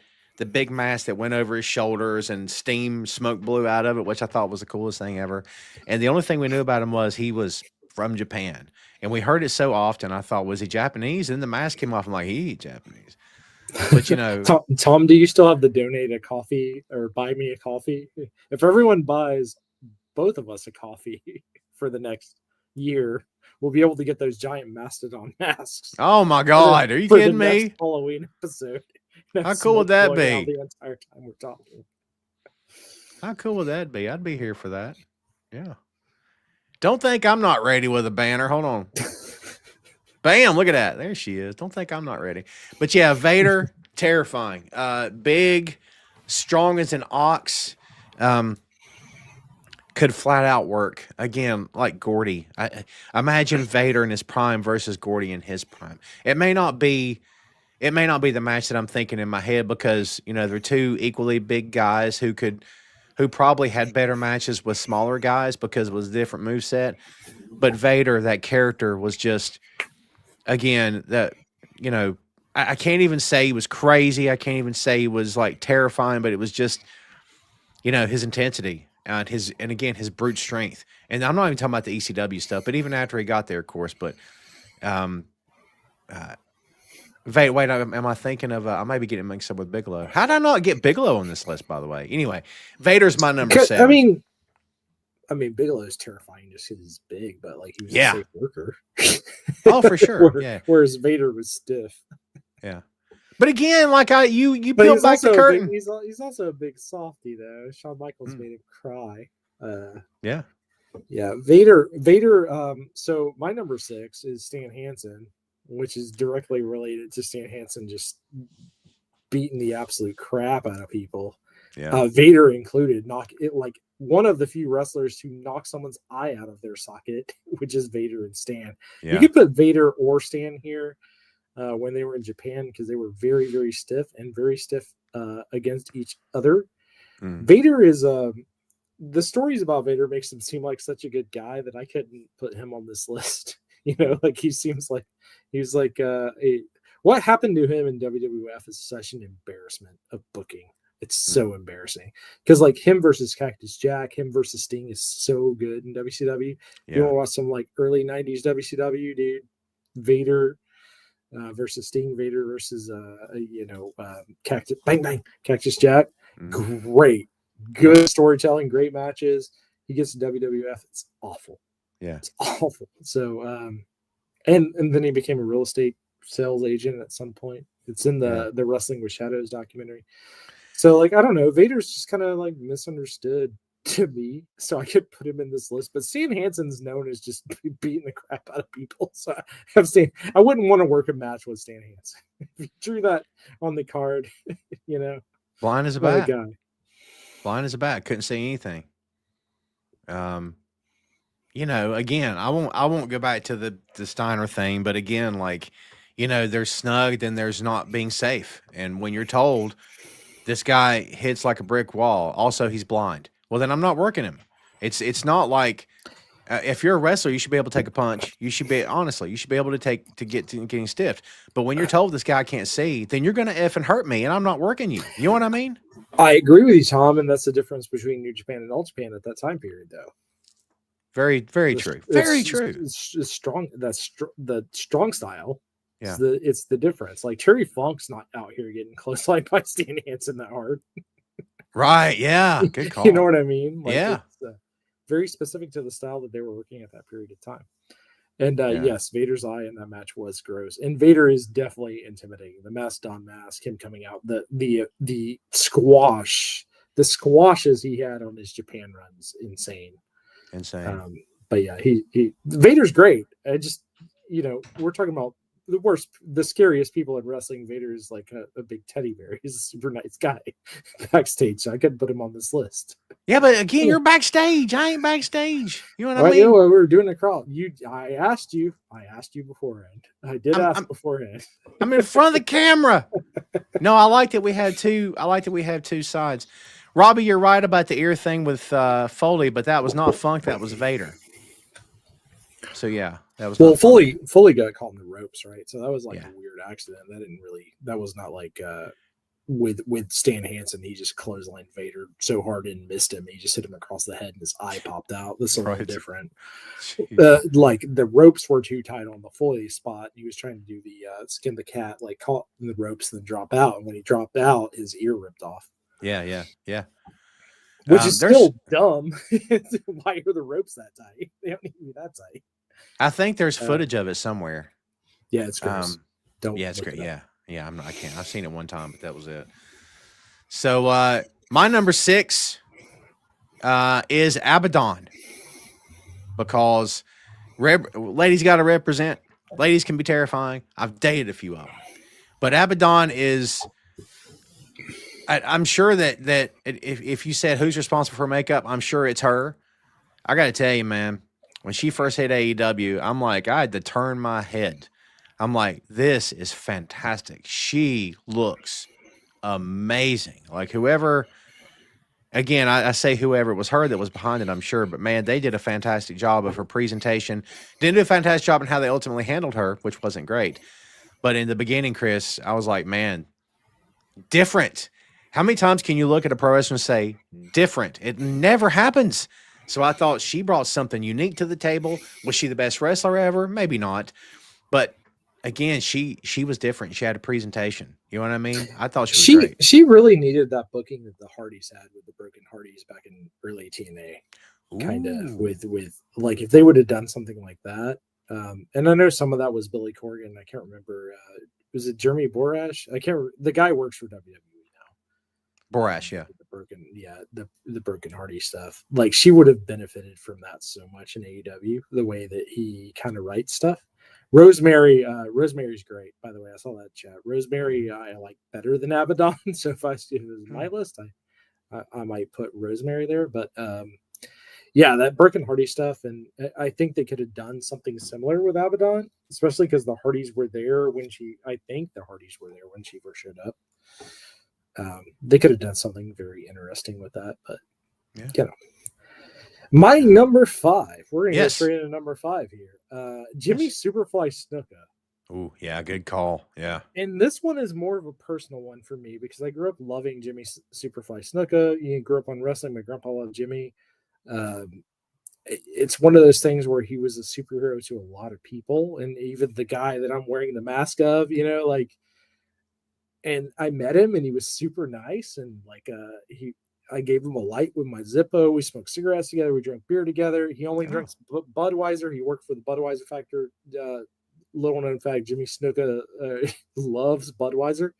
big mask that went over his shoulders and smoke blew out of it, which I thought was the coolest thing ever. And the only thing we knew about him was he was from Japan. And we heard it so often, I thought, was he Japanese? And then the mask came off. I'm like, he ain't Japanese. But, Tom, do you still have the donate a coffee or buy me a coffee? If everyone buys both of us a coffee for the next year, we'll be able to get those giant mastodon masks. Oh my God. Are you kidding me? Halloween episode. How cool would that be? The entire time we're talking. How cool would that be? I'd be here for that. Yeah. Don't think I'm not ready with a banner. Hold on. Bam, look at that. There she is. Don't think I'm not ready. But yeah, Vader, terrifying. Big, strong as an ox. Could flat out work. Again, like Gordy. I imagine Vader in his prime versus Gordy in his prime. It may not be the match that I'm thinking in my head, because they're two equally big guys who probably had better matches with smaller guys because it was a different moveset. But Vader, that character, was just, again, that I can't even say he was crazy. I can't even say he was like terrifying, but it was just his intensity and his brute strength. And I'm not even talking about the ECW stuff, but even after he got there, of course. But wait, am I thinking of? I might be getting mixed up with Bigelow. How did I not get Bigelow on this list, by the way? Anyway, Vader's my number 7. I mean, Bigelow is terrifying just because he's big, but like he was a safe worker. Oh, for sure. Whereas Vader was stiff. Yeah. But again, like you peeled back the curtain. He's also a big softy, though. Shawn Michaels made him cry. Yeah. Vader. So my number 6 is Stan Hansen, which is directly related to Stan Hansen just beating the absolute crap out of people. Yeah. Vader included, one of the few wrestlers who knock someone's eye out of their socket, which is Vader and Stan. Yeah. You could put Vader or Stan here when they were in Japan, because they were very, very stiff against each other. Vader is the stories about Vader makes him seem like such a good guy that I couldn't put him on this list. Like he seems like he's like what happened to him in WWF is such an embarrassment of booking. It's so embarrassing, because like him versus Cactus Jack, him versus Sting is so good in WCW. Yeah. You want to watch some like early 90s WCW, dude? Vader versus Sting, Vader versus Cactus Jack. Great. good storytelling, great matches. He gets to WWF. It's awful. Yeah. It's awful. So, and then he became a real estate sales agent at some point. It's in the Wrestling with Shadows documentary. So, like, I don't know. Vader's just kind of like misunderstood to me. So I could put him in this list. But Stan Hansen's known as just beating the crap out of people. So I wouldn't want to work a match with Stan Hansen. If you drew that on the card, you know. Blind as a What a bat. guy. Blind as a bat. Couldn't see anything. You know, again, I won't go back to the Steiner thing, but again, like, you know, there's snug and there's not being safe. And when you're told this guy hits like a brick wall, also he's blind, well, then I'm not working him. It's not like if you're a wrestler, you should be able to take a punch. You should be able to get to getting stiffed. But when you're told this guy can't see, then you're gonna effing hurt me, and I'm not working you. You know what I mean? I agree with you, Tom, and that's the difference between New Japan and All Japan at that time period, though. Very, very true. Very true. It's strong. That's the strong style. Yeah. It's the difference. Like Terry Funk's not out here getting close like by Stan Hansen that hard. Right. Yeah. Good call. You know what I mean? Like, yeah. It's, very specific to the style that they were working at that period of time. And yes, Vader's eye in that match was gross. And Vader is definitely intimidating. The Mastodon mask, him coming out, the squashes he had on his Japan runs, insane. But yeah, he Vader's great. I just, you know, we're talking about the scariest people in wrestling. Vader is like a big teddy bear. He's a super nice guy backstage. So I could put him on this list. Yeah, but again, you're backstage. I ain't backstage. You know what I mean? You know, we were doing a crawl. I asked you beforehand. I did ask beforehand. I'm in front of the camera. No, I like that we had two. I like that we have two sides. Robbie, you're right about the ear thing with Foley, but that was not Funk. That was Vader. So yeah, that was Foley got caught in the ropes, right? So that was like a weird accident. That was not like with Stan Hansen. He just clotheslined Vader so hard and missed him. He just hit him across the head and his eye popped out. This is a little different. Like the ropes were too tight on the Foley spot. He was trying to do the skin the cat, like caught in the ropes and then drop out. And when he dropped out, his ear ripped off. Yeah. Which is still dumb. Why are the ropes that tight? They don't need to be that tight. I think there's footage of it somewhere. Yeah, it's gross. It's great. Yeah. I can't. I've seen it one time, but that was it. So my number 6 is Abaddon, because ladies got to represent. Ladies can be terrifying. I've dated a few of them, but Abaddon is. I'm sure that if you said who's responsible for makeup, I'm sure it's her. I got to tell you, man, when she first hit AEW, I'm like, I had to turn my head. I'm like, this is fantastic. She looks amazing. Like whoever, again, I say whoever, it was her that was behind it, I'm sure. But man, they did a fantastic job of her presentation. Didn't do a fantastic job in how they ultimately handled her, which wasn't great. But in the beginning, Chris, I was like, man, different. How many times can you look at a pro wrestler and say different? It never happens. So I thought she brought something unique to the table. Was she the best wrestler ever? Maybe not. But again, she was different. She had a presentation. You know what I mean? I thought she was great. She really needed that booking that the Hardys had with the Broken Hardys back in early TNA. Kind of with like if they would have done something like that. And I know some of that was Billy Corgan. I can't remember. Was it Jeremy Borash? I can't remember. The guy works for WWE. Borash, yeah. The Broken Hardy stuff. Like she would have benefited from that so much in AEW, the way that he kind of writes stuff. Rosemary's great, by the way. I saw that chat. Rosemary I like better than Abaddon. So if it was my list, I might put Rosemary there. But yeah, that Broken Hardy stuff, and I think they could have done something similar with Abaddon, especially because the Hardys were there when she first showed up. They could have done something very interesting with that, but you know. My number 5. We're gonna get straight into number 5 here. Jimmy Superfly Snuka. Oh yeah, good call. Yeah, and this one is more of a personal one for me because I grew up loving Jimmy Superfly Snuka. You grew up on wrestling. My grandpa loved Jimmy. It's one of those things where he was a superhero to a lot of people, and even the guy that I'm wearing the mask of, you know, like. And I met him and he was super nice. And like, I gave him a light with my Zippo. We smoked cigarettes together. We drank beer together. He only drinks Budweiser. He worked for the Budweiser factory. Little known fact: Jimmy Snuka loves Budweiser,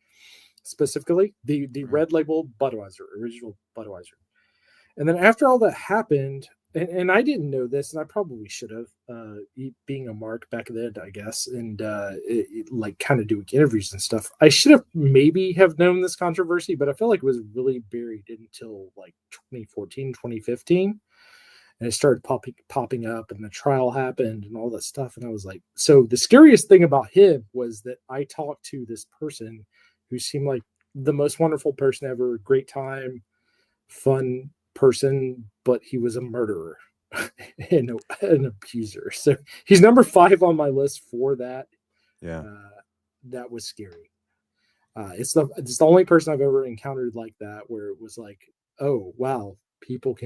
specifically the red label Budweiser, original Budweiser. And then after all that happened, and I didn't know this, and I probably should have, being a mark back then, I guess, and like kind of doing interviews and stuff. I should have maybe have known this controversy, but I feel like it was really buried until like 2014, 2015. And it started popping up, and the trial happened and all that stuff. And I was like, so the scariest thing about him was that I talked to this person who seemed like the most wonderful person ever, great time, fun person, but he was a murderer and an abuser. So he's number 5 on my list for that. Yeah. That was scary. It's the only person I've ever encountered like that, where it was like, oh wow, people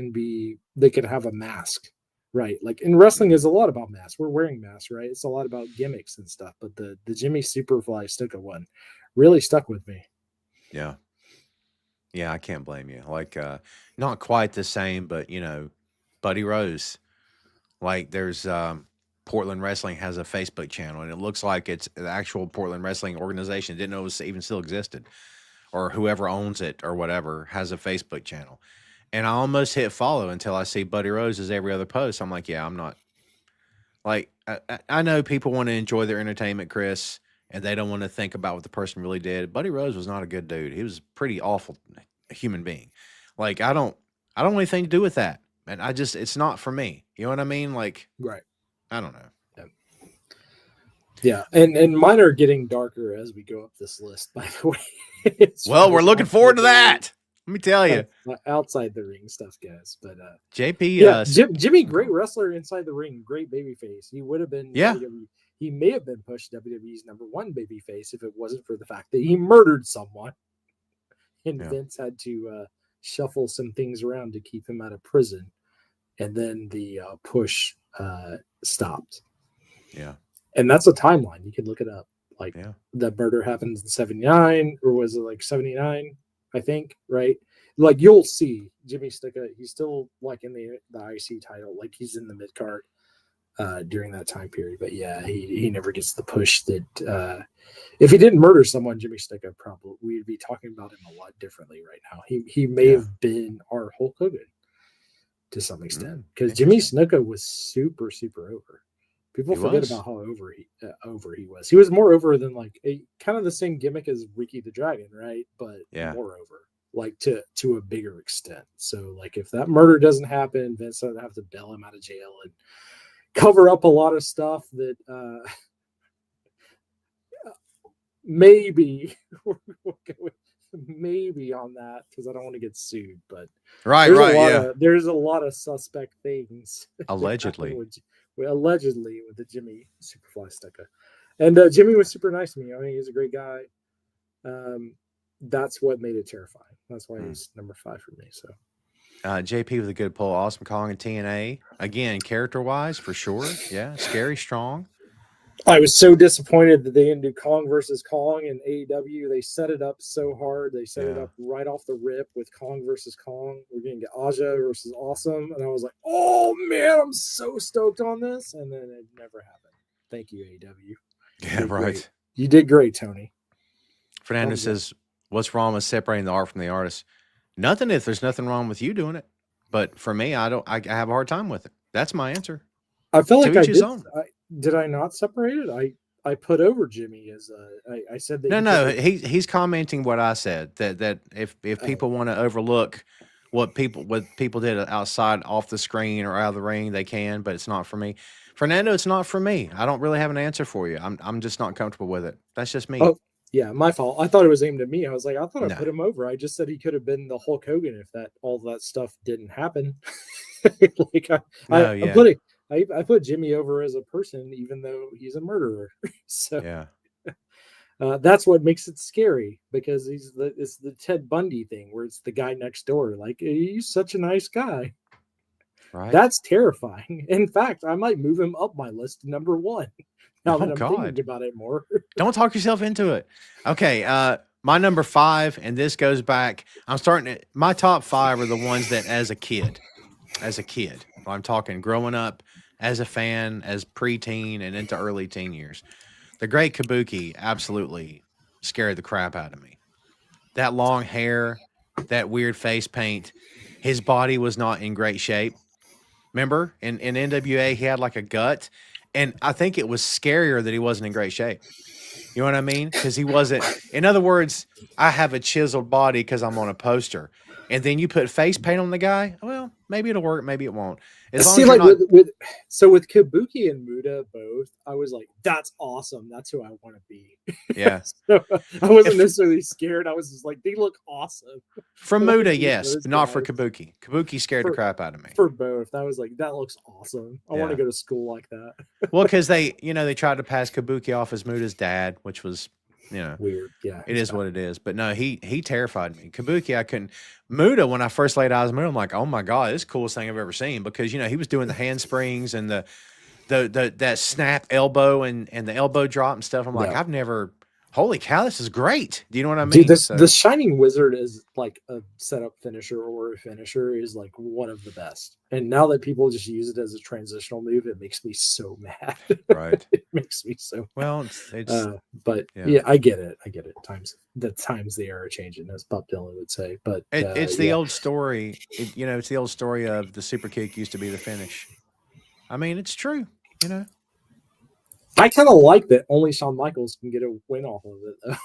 they can have a mask, right? Like in wrestling is a lot about masks. We're wearing masks, right? It's a lot about gimmicks and stuff. But the Jimmy Superfly Snuka one really stuck with me. Yeah. Yeah, I can't blame you. Like, not quite the same, but Buddy Rose. Like, there's Portland Wrestling has a Facebook channel, and it looks like it's the actual Portland Wrestling organization. Didn't know it was even still existed, or whoever owns it or whatever has a Facebook channel. And I almost hit follow until I see Buddy Rose's every other post. I'm like, yeah, I'm not. Like, I know people want to enjoy their entertainment, Chris, and they don't want to think about what the person really did. Buddy Rose was not a good dude. He was a pretty awful human being. Like, I don't want anything to do with that. And it's not for me. You know what I mean? Like, right. I don't know. Yeah. And mine are getting darker as we go up this list, by the way. Well, we're looking forward to that. Let me tell you. Outside the ring stuff, guys. But JP, Jimmy, great wrestler inside the ring, great babyface. He would have been he may have been pushed WWE's number 1 babyface if it wasn't for the fact that he murdered someone. And Vince had to shuffle some things around to keep him out of prison. And then the push stopped. Yeah. And that's a timeline. You can look it up. Like the murder happens in 79, or was it like 79? I think, right? Like you'll see Jimmy Snuka, he's still like in the IC title, like he's in the mid card during that time period. But yeah, he never gets the push that if he didn't murder someone, Jimmy Snuka, probably we'd be talking about him a lot differently right now. He may have been our Hulk Hogan to some extent, because Jimmy Snuka was super, super over. People forget about how over he was. He was more over than like kind of the same gimmick as Ricky the Dragon, right? But more over, like to a bigger extent. So like if that murder doesn't happen, Vince doesn't have to bail him out of jail and cover up a lot of stuff that maybe maybe on that, because I don't want to get sued. But there's a lot of suspect things allegedly. Allegedly with the Jimmy Superfly Snuka. And Jimmy was super nice to me. I mean, he's a great guy. That's what made it terrifying. That's why he's number 5 for me. So JP with a good pull. Awesome Kong and TNA. Again, character-wise, for sure. Yeah, scary, strong. I was so disappointed that they didn't do Kong versus Kong in AEW. They set it up so hard. They set it up right off the rip with Kong versus Kong. We're going to get Aja versus Awesome. And I was like, oh, man, I'm so stoked on this. And then it never happened. Thank you, AEW. Yeah, right. Great. You did great, Tony. Fernando says, what's wrong with separating the art from the artist? Nothing if there's nothing wrong with you doing it. But for me, I have a hard time with it. That's my answer. I feel like I did. Did I not separate it? I put over Jimmy as I said that. No. He's commenting what I said, that if people want to overlook what people did outside off the screen or out of the ring, they can, but it's not for me. Fernando, it's not for me. I don't really have an answer for you. I'm just not comfortable with it. That's just me. Oh, yeah, my fault. I thought it was aimed at me. I was like, I thought I put him over. I just said he could have been the Hulk Hogan if all that stuff didn't happen. Like I put Jimmy over as a person, even though he's a murderer. So that's what makes it scary, because it's the Ted Bundy thing, where it's the guy next door. Like, he's such a nice guy. Right. That's terrifying. In fact, I might move him up my list to number 1. Now that I'm thinking about it more. Don't talk yourself into it. Okay. My number 5, and this goes back. My top 5 are the ones that as a kid, I'm talking growing up as a fan, as preteen, and into early teen years. The Great Kabuki absolutely scared the crap out of me. That long hair, that weird face paint, his body was not in great shape. Remember in NWA, he had like a gut, and I think it was scarier that he wasn't in great shape. You know what I mean? Because he wasn't. In other words, I have a chiseled body because I'm on a poster, and then you put face paint on the guy. Well, maybe it'll work, maybe it won't. As long See, as you're like not, with Kabuki and Muda both, I was like, that's awesome. That's who I want to be. yeah. So I wasn't necessarily scared. I was just like, they look awesome. From I wanna Muda, be yes, those but not for guys. Kabuki. Kabuki scared the crap out of me. For both, I was like, that looks awesome. I want to Yeah. go to school like that. Well, because they tried to pass Kabuki off as Muda's dad, which was, Weird. Yeah. it is what it is. But no, he terrified me. Kabuki, I couldn't. Muda, when I first laid eyes on Muda, I'm like, oh my God, this is the coolest thing I've ever seen, because he was doing the handsprings and the that snap elbow and the elbow drop and stuff. I'm like, Yeah. I've never. Holy cow, this is great. Do you know what I mean? Dude, So- the Shining Wizard is like a setup finisher or a finisher is like one of the best. And now that people just use it as a transitional move, it makes me so mad. Right. It makes me so Well, it's but yeah. yeah, I get it. Times the era changing, as Bob Dylan would say. But it's the old story. It's the old story of the super kick used to be the finish. I mean, it's true. I kind of like that only Shawn Michaels can get a win off of it, though.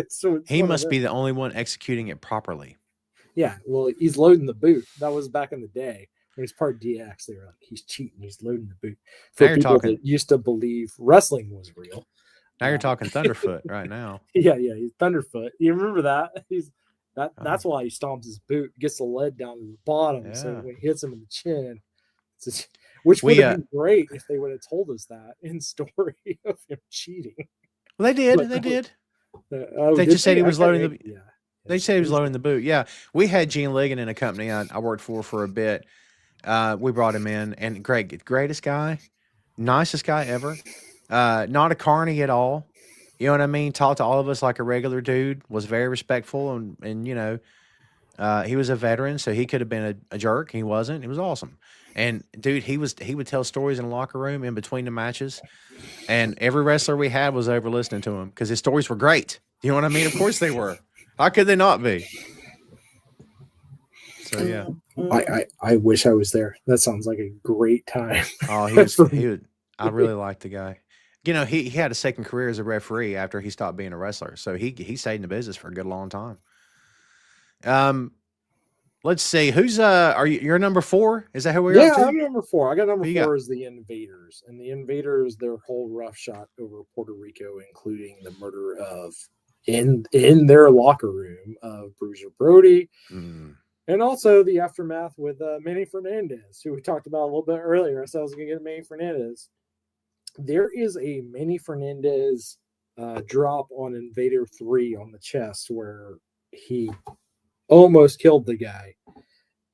So He must be the only one executing it properly. Yeah, well, he's loading the boot. That was back in the day. When he's part DX, they were like, he's cheating. He's loading the boot. For Now you're people talking- that used to believe wrestling was real. Now you're talking Thunderfoot right now. Yeah, he's Thunderfoot. You remember that? That's why he stomps his boot, gets the lead down to the bottom. So Yeah. when he hits him in the chin, which would have been great if they would have told us that in story of him cheating. Well, they did. But- They did. They They just said he was loading the. Yeah. They said he was loading the boot. Yeah, we had Gene Ligon in a company I worked for a bit. We brought him in, and greatest guy, nicest guy ever. Not a carny at all. You know what I mean? Talked to all of us like a regular dude. Was very respectful, and he was a veteran, so he could have been a jerk. He wasn't. He was awesome. And dude, he would tell stories in the locker room in between the matches, and every wrestler we had was over listening to him because his stories were great. You know what I mean? Of course they were. How could they not be? So yeah. I wish I was there. That sounds like a great time. Oh, he would. I really liked the guy. He had a second career as a referee after he stopped being a wrestler. So he stayed in the business for a good long time. Let's see. Who's you're number 4? Is that who we're up to? I'm number 4. I got number Who you 4 is the Invaders. And the Invaders, their whole rough shot over Puerto Rico, including the murder of in their locker room of Bruiser Brody. And also the aftermath with Manny Fernandez, who we talked about a little bit earlier. I said I was going to get Manny Fernandez. There is a Manny Fernandez drop on Invader 3 on the chest where he almost killed the guy.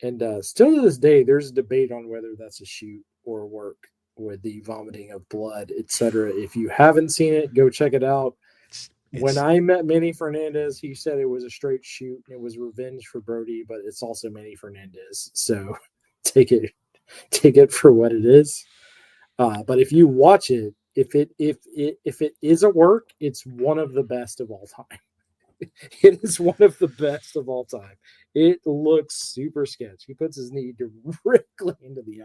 And still to this day, there's a debate on whether that's a shoot or work with the vomiting of blood, etc. If you haven't seen it, go check it out. When I met Manny Fernandez, he said it was a straight shoot. It was revenge for Brody, but it's also Manny Fernandez. So take it for what it is. But if you watch it, if it is a work, it's one of the best of all time. It is one of the best of all time. It looks super sketch. He puts his knee directly into the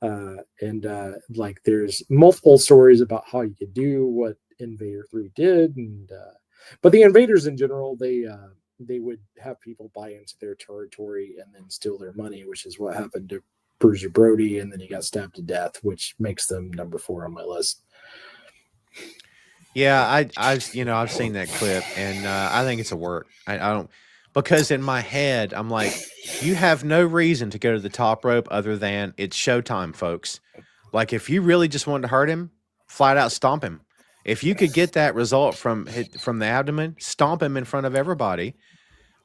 abdomen. Like there's multiple stories about how you could do what Invader 3 did, but the Invaders in general, they would have people buy into their territory and then steal their money, which is what happened to Bruiser Brody, and then he got stabbed to death, which makes them number 4 on my list. Yeah, I've seen that clip, and I think it's a work. I don't, because in my head I'm like, you have no reason to go to the top rope other than it's showtime, folks. Like if you really just wanted to hurt him, flat out stomp him. If you could get that result from the abdomen, stomp him in front of everybody.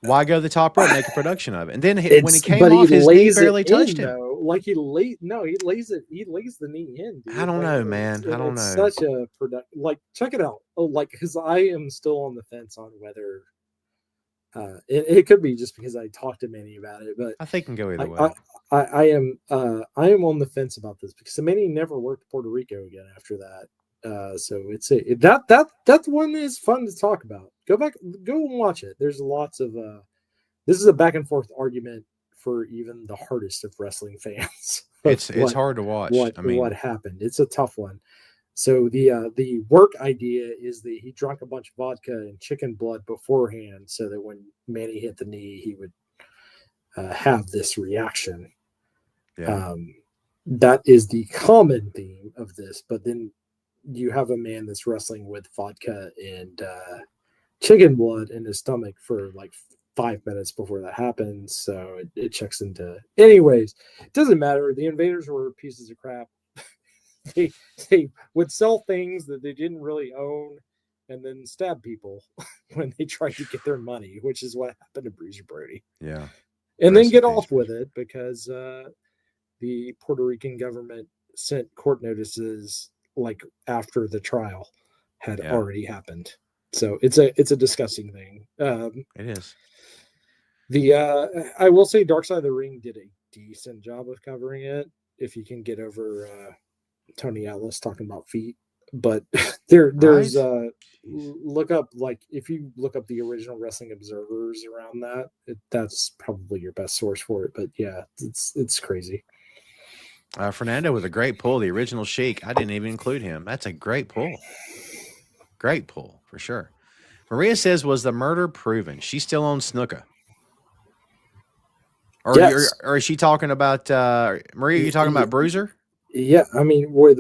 Why go the top rope, make a production of it? And then when he It's- came but off, his knee lays it barely in, touched him. though. Like he lays the knee in, dude. I don't Like, know, man. I don't it's know. such a product. Like, check it out. Oh, like, because I am still on the fence on whether it could be just because I talked to Manny about it, but I think it can go either way. I am on the fence about this because Manny never worked Puerto Rico again after that. So that one is fun to talk about. Go and watch it. There's lots of this is a back and forth argument for even the hardest of wrestling fans. It's hard to watch. What happened? It's a tough one. So the work idea is that he drank a bunch of vodka and chicken blood beforehand, so that when Manny hit the knee, he would have this reaction. Yeah. That is the common theme of this, but then you have a man that's wrestling with vodka and chicken blood in his stomach for like 5 minutes before that happens. So it checks into. Anyways, it doesn't matter. The Invaders were pieces of crap. They would sell things that they didn't really own and then stab people when they tried to get their money, which is what happened to Bruiser Brody. Yeah. And then get off with it because the Puerto Rican government sent court notices like after the trial had already happened. So it's a disgusting thing. It is. I will say Dark Side of the Ring did a decent job of covering it if you can get over Tony Atlas talking about feet. But there's look up, like, if you look up the original Wrestling Observers around that, that's probably your best source for it. But yeah, it's crazy. Fernando with a great pull. The original Sheik. I didn't even include him. That's a great pull. Great pull for sure. Maria says, "Was the murder proven?" She still owns Snuka. Or, yes. or is she talking about Maria? Are you talking about Bruiser? Yeah, I mean, with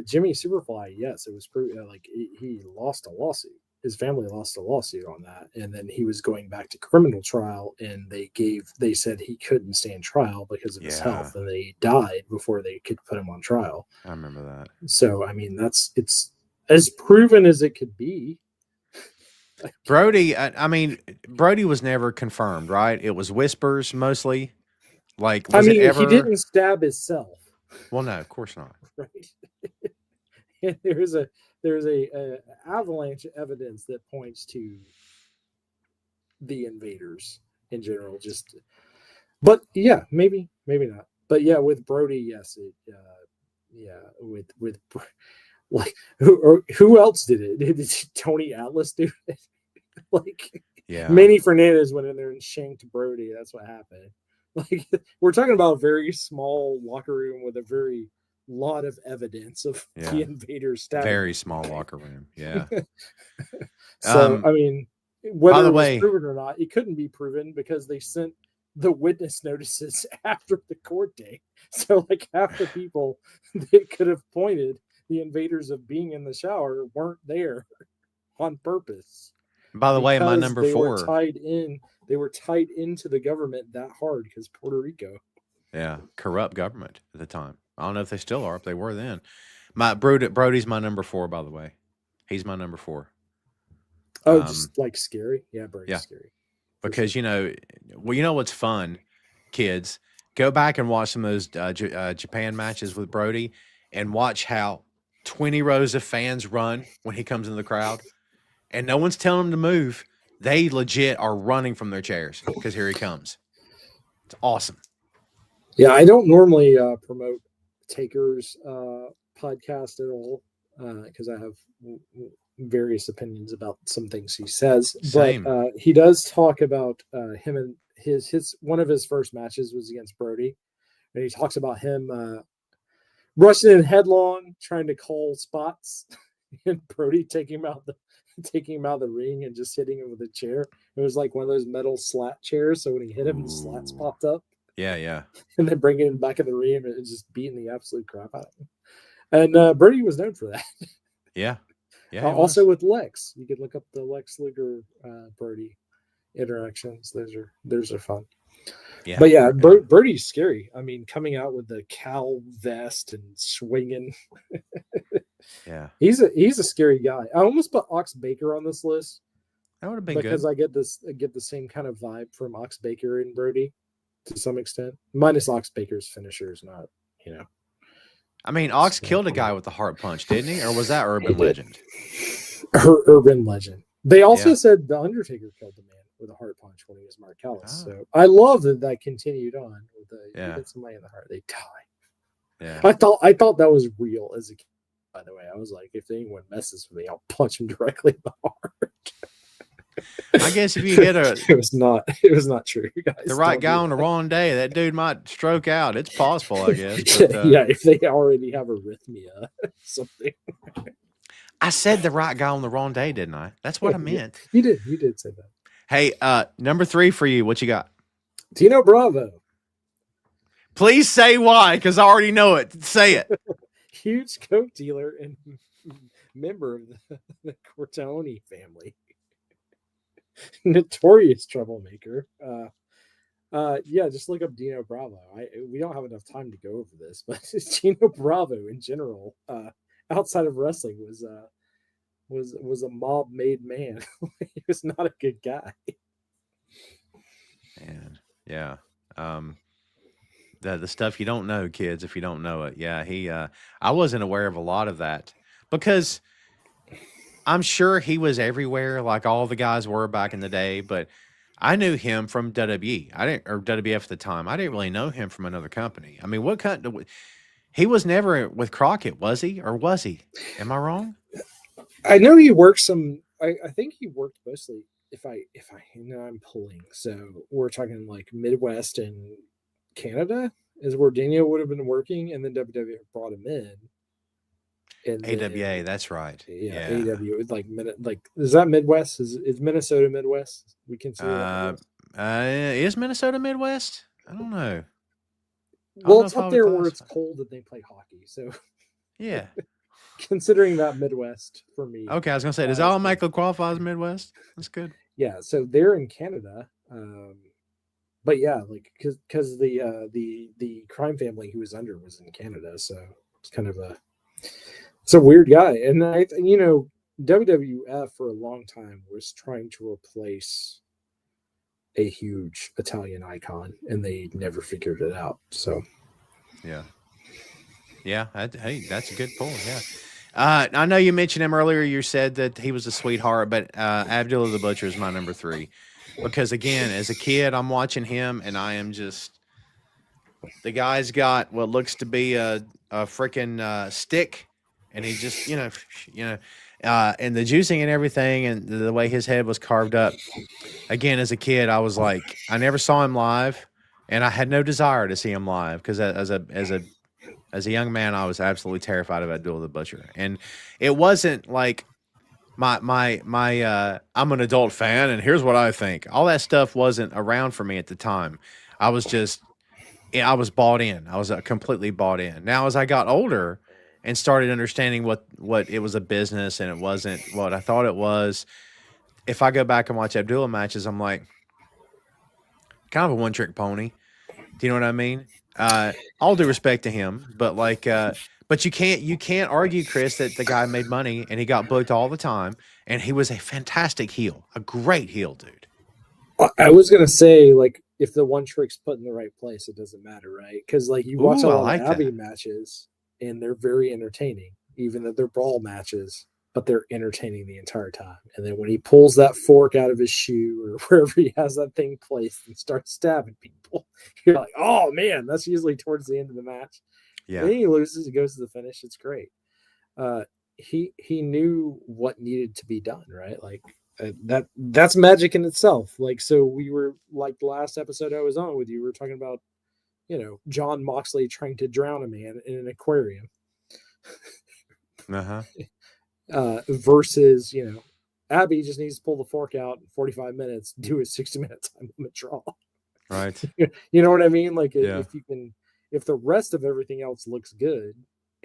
Jimmy Superfly, yes, it was like he lost a lawsuit. His family lost a lawsuit on that, and then he was going back to criminal trial, and they said he couldn't stand trial because of his health, and they died before they could put him on trial. I remember that. So, I mean, it's as proven as it could be. Brody, I mean, Brody was never confirmed, right? It was whispers mostly. Like, was it ever? He didn't stab himself. Well, no, of course not. Right. And there's a avalanche of evidence that points to the Invaders in general. But yeah, maybe not. But yeah, with Brody, yes, with like who else did it? Did Tony Atlas do it? Like, Manny Fernandez went in there and shanked Brody. That's what happened. Like, we're talking about a very small locker room with a very lot of evidence of the Invaders stabbing. Very small locker room. Yeah. So, I mean, whether it was proven or not, it couldn't be proven because they sent the witness notices after the court date. So, like, half the people that could have pointed the Invaders of being in the shower weren't there on purpose. By the way, my number 4. They were tied into the government that hard because Puerto Rico. Yeah, corrupt government at the time. I don't know if they still are, if they were then. Brody's my number 4, by the way. He's my number 4. Oh, just like scary? Yeah, Brody's scary. Because, you know what's fun, kids? Go back and watch some of those Japan matches with Brody and watch how 20 rows of fans run when he comes into the crowd. And no one's telling them to move. They legit are running from their chairs because here he comes. It's awesome. Yeah, I don't normally promote Taker's podcast at all because I have various opinions about some things he says. Same. But he does talk about him and his one of his first matches was against Brody, and he talks about him rushing in headlong, trying to call spots, and Brody taking him out of the ring and just hitting him with a chair. It was like one of those metal slat chairs. So when he hit him, the slats popped up. Yeah. And then bringing him back in the ring and just beating the absolute crap out of him. And Brody was known for that. Yeah. Also with Lex. You can look up the Lex Luger Brody interactions. Those are fun. Yeah. But yeah, Brody's scary. I mean, coming out with the cowl vest and swinging. Yeah, he's a scary guy. I almost put Ox Baker on this list That would have been because good. I get the same kind of vibe from Ox Baker and Brody to some extent, minus Ox Baker's finishers, not I mean, Ox so, killed a guy with the heart punch, didn't he? Or was that he urban did. legend? Urban legend. They also Yeah. said the Undertaker killed the man with a heart punch when he was Mark Ellis. Oh. So I love that continued on with the you hit somebody in the heart, they die. Yeah. I thought that was real as a kid. By the way, I was like, if anyone messes with me, I'll punch him directly in the heart. I guess if you get it was not true, guys. the right Don't guy do on the that. wrong day, that dude might stroke out. It's possible, I guess. But, Yeah, if they already have arrhythmia, something. I said the right guy on the wrong day, didn't I? That's what I meant. You did say that. Hey, number 3 for you. What you got? Tino Bravo, Please say why, because I already know it. Say it. huge coke dealer and member of the Cortone family. Notorious troublemaker. Yeah, just look up Dino Bravo. We don't have enough time to go over this, but Dino Bravo in general, outside of wrestling, was a mob made man. He was not a good guy. And yeah. The stuff you don't know, kids, if you don't know it. Yeah, he I wasn't aware of a lot of that because I'm sure he was everywhere like all the guys were back in the day, but I knew him from WWE. I didn't, or WWF at the time. I didn't really know him from another company. I mean, what kind? He was never with Crockett, was he? Or was he? Am I wrong? I know he worked some. I think he worked mostly. If I I'm pulling. So we're talking like Midwest and Canada is where Daniel would have been working, and then WWF brought him in. And AWA, that's right. Yeah. AW is like is that Midwest? Is Minnesota Midwest? We consider that is Minnesota Midwest? I don't know. Well, it's up there where it's cold and they play hockey. So yeah, considering that Midwest for me. Okay, I was gonna say, does automatically qualify as Midwest? That's good. Yeah, so they're in Canada. But yeah, like because the crime family he was under was in Canada, so it's kind of it's a weird guy. And WWF for a long time was trying to replace a huge Italian icon, and they never figured it out. So yeah, hey, that's a good pull. Yeah. I know you mentioned him earlier. You said that he was a sweetheart, but Abdullah the Butcher is my number 3. Because, again, as a kid, I'm watching him, and I am just – the guy's got what looks to be a freaking stick, and he just, and the juicing and everything and the way his head was carved up. Again, as a kid, I was like – I never saw him live, and I had no desire to see him live because as a young man, I was absolutely terrified of Abdullah the Butcher. And it wasn't like – I'm an adult fan and here's what I think. All that stuff wasn't around for me at the time. I was bought in. I was completely bought in. Now, as I got older and started understanding what it was a business and it wasn't what I thought it was, if I go back and watch Abdullah matches, I'm like, kind of a one-trick pony. Do you know what I mean? All due respect to him, but but you can't argue, Chris, that the guy made money and he got booked all the time, and he was a fantastic heel, a great heel, dude. I was gonna say, like, if the one trick's put in the right place, it doesn't matter, right? Because like you watch a lot of Abbey matches, and they're very entertaining, even though they're brawl matches, but they're entertaining the entire time. And then when he pulls that fork out of his shoe or wherever he has that thing placed and starts stabbing people, you're like, oh man, that's usually towards the end of the match. Yeah. Then he loses, he goes to the finish. It's great. He knew what needed to be done, right? Like that's magic in itself. Like, so we were like the last episode I was on with you, we were talking about, John Moxley trying to drown a man in an aquarium. Versus, Abby just needs to pull the fork out in 45 minutes, do a 60-minute time limit draw. Right. You know what I mean? Like if the rest of everything else looks good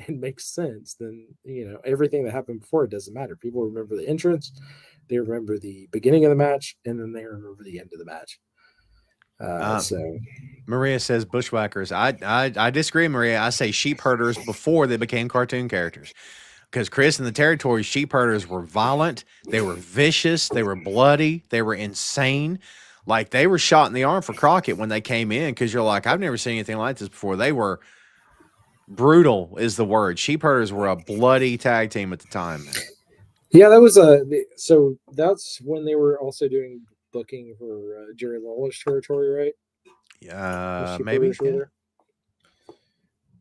and makes sense, then everything that happened before it doesn't matter. People remember the entrance, they remember the beginning of the match, and then they remember the end of the match. So Maria says bushwhackers. I disagree, Maria. I say sheep herders before they became cartoon characters. because Chris, in the territory, sheep herders were violent. They were vicious. They were bloody. They were insane. Like, they were shot in the arm for Crockett when they came in, because you're like, I've never seen anything like this before. They were brutal, is the word. Sheep herders were a bloody tag team at the time. Yeah, that was so that's when they were also doing booking for Jerry Lawler's territory, right? Maybe.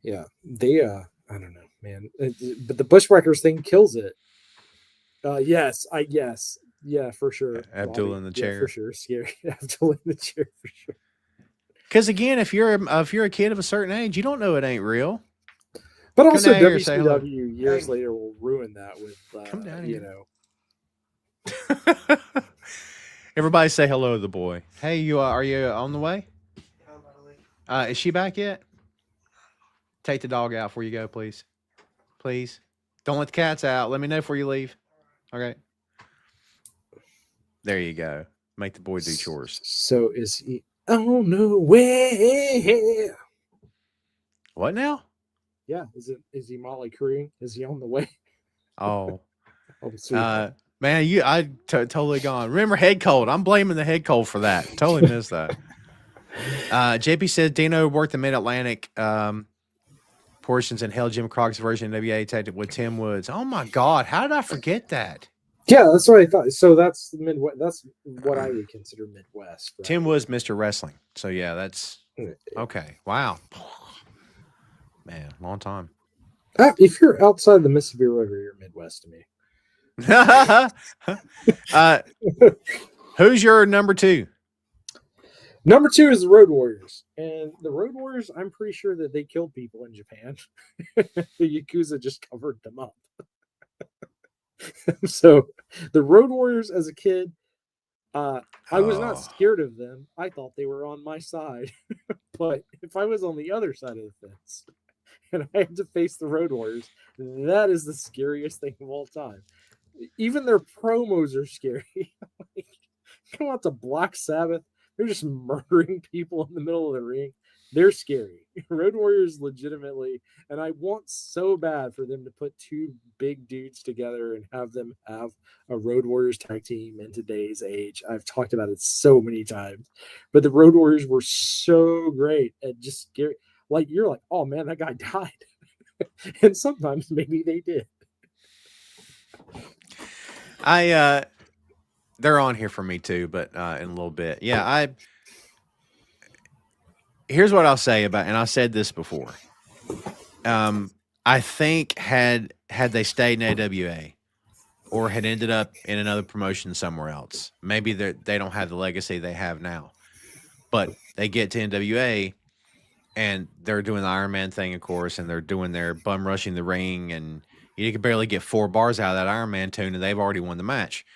Yeah, they I don't know, man. But the Bushwhackers thing kills it. Yes, yeah, for sure. Abdul Bobby. in the Yeah, chair. for sure. Scary. Abdul in the chair for sure. Because again, if you're a kid of a certain age, you don't know it ain't real. But Come also down here and say hello. WCW years later will ruin that with Come down you here. know. Everybody say hello to the boy. Hey, are you on the way? Is she back yet? Take the dog out before you go, please. Please. Don't let the cats out. Let me know before you leave. Okay. There you go. Make the boy do chores. So is he on the way? What now? Yeah, is he Molly Crewing? Is he on the way? Oh. Oh, sweet. Man, I totally gone. Remember head cold. I'm blaming the head cold for that. Totally missed that. JP says Dino worked the Mid-Atlantic portions and held Jim Crockett's version of WA tactic with Tim Woods. Oh my God, how did I forget that? Yeah, that's what I thought. So that's Midwest. That's what I would consider Midwest. Right? Tim Woods, Mr. Wrestling. So yeah, that's okay. Wow, man, long time. If you're outside the Mississippi River, you're Midwest to me. Who's your number two? Number two is the Road Warriors. And the Road Warriors, I'm pretty sure that they killed people in Japan. The Yakuza just covered them up. So the Road Warriors as a kid, I was not scared of them. I thought they were on my side. But if I was on the other side of the fence and I had to face the Road Warriors, that is the scariest thing of all time. Even their promos are scary. Like, come out to Black Sabbath. They're just murdering people in the middle of the ring. They're scary. Road Warriors legitimately, and I want so bad for them to put two big dudes together and have them have a Road Warriors tag team in today's age. I've talked about it so many times, but the Road Warriors were so great at just scary. Like, you're like, oh man, that guy died. And sometimes maybe they did. They're on here for me too, but in a little bit. Yeah, here's what I'll say about, and I said this before. I think had they stayed in AWA or had ended up in another promotion somewhere else, maybe they don't have the legacy they have now. But they get to NWA and they're doing the Iron Man thing, of course, and they're doing their bum rushing the ring, and you can barely get 4 bars out of that Iron Man tune, and they've already won the match.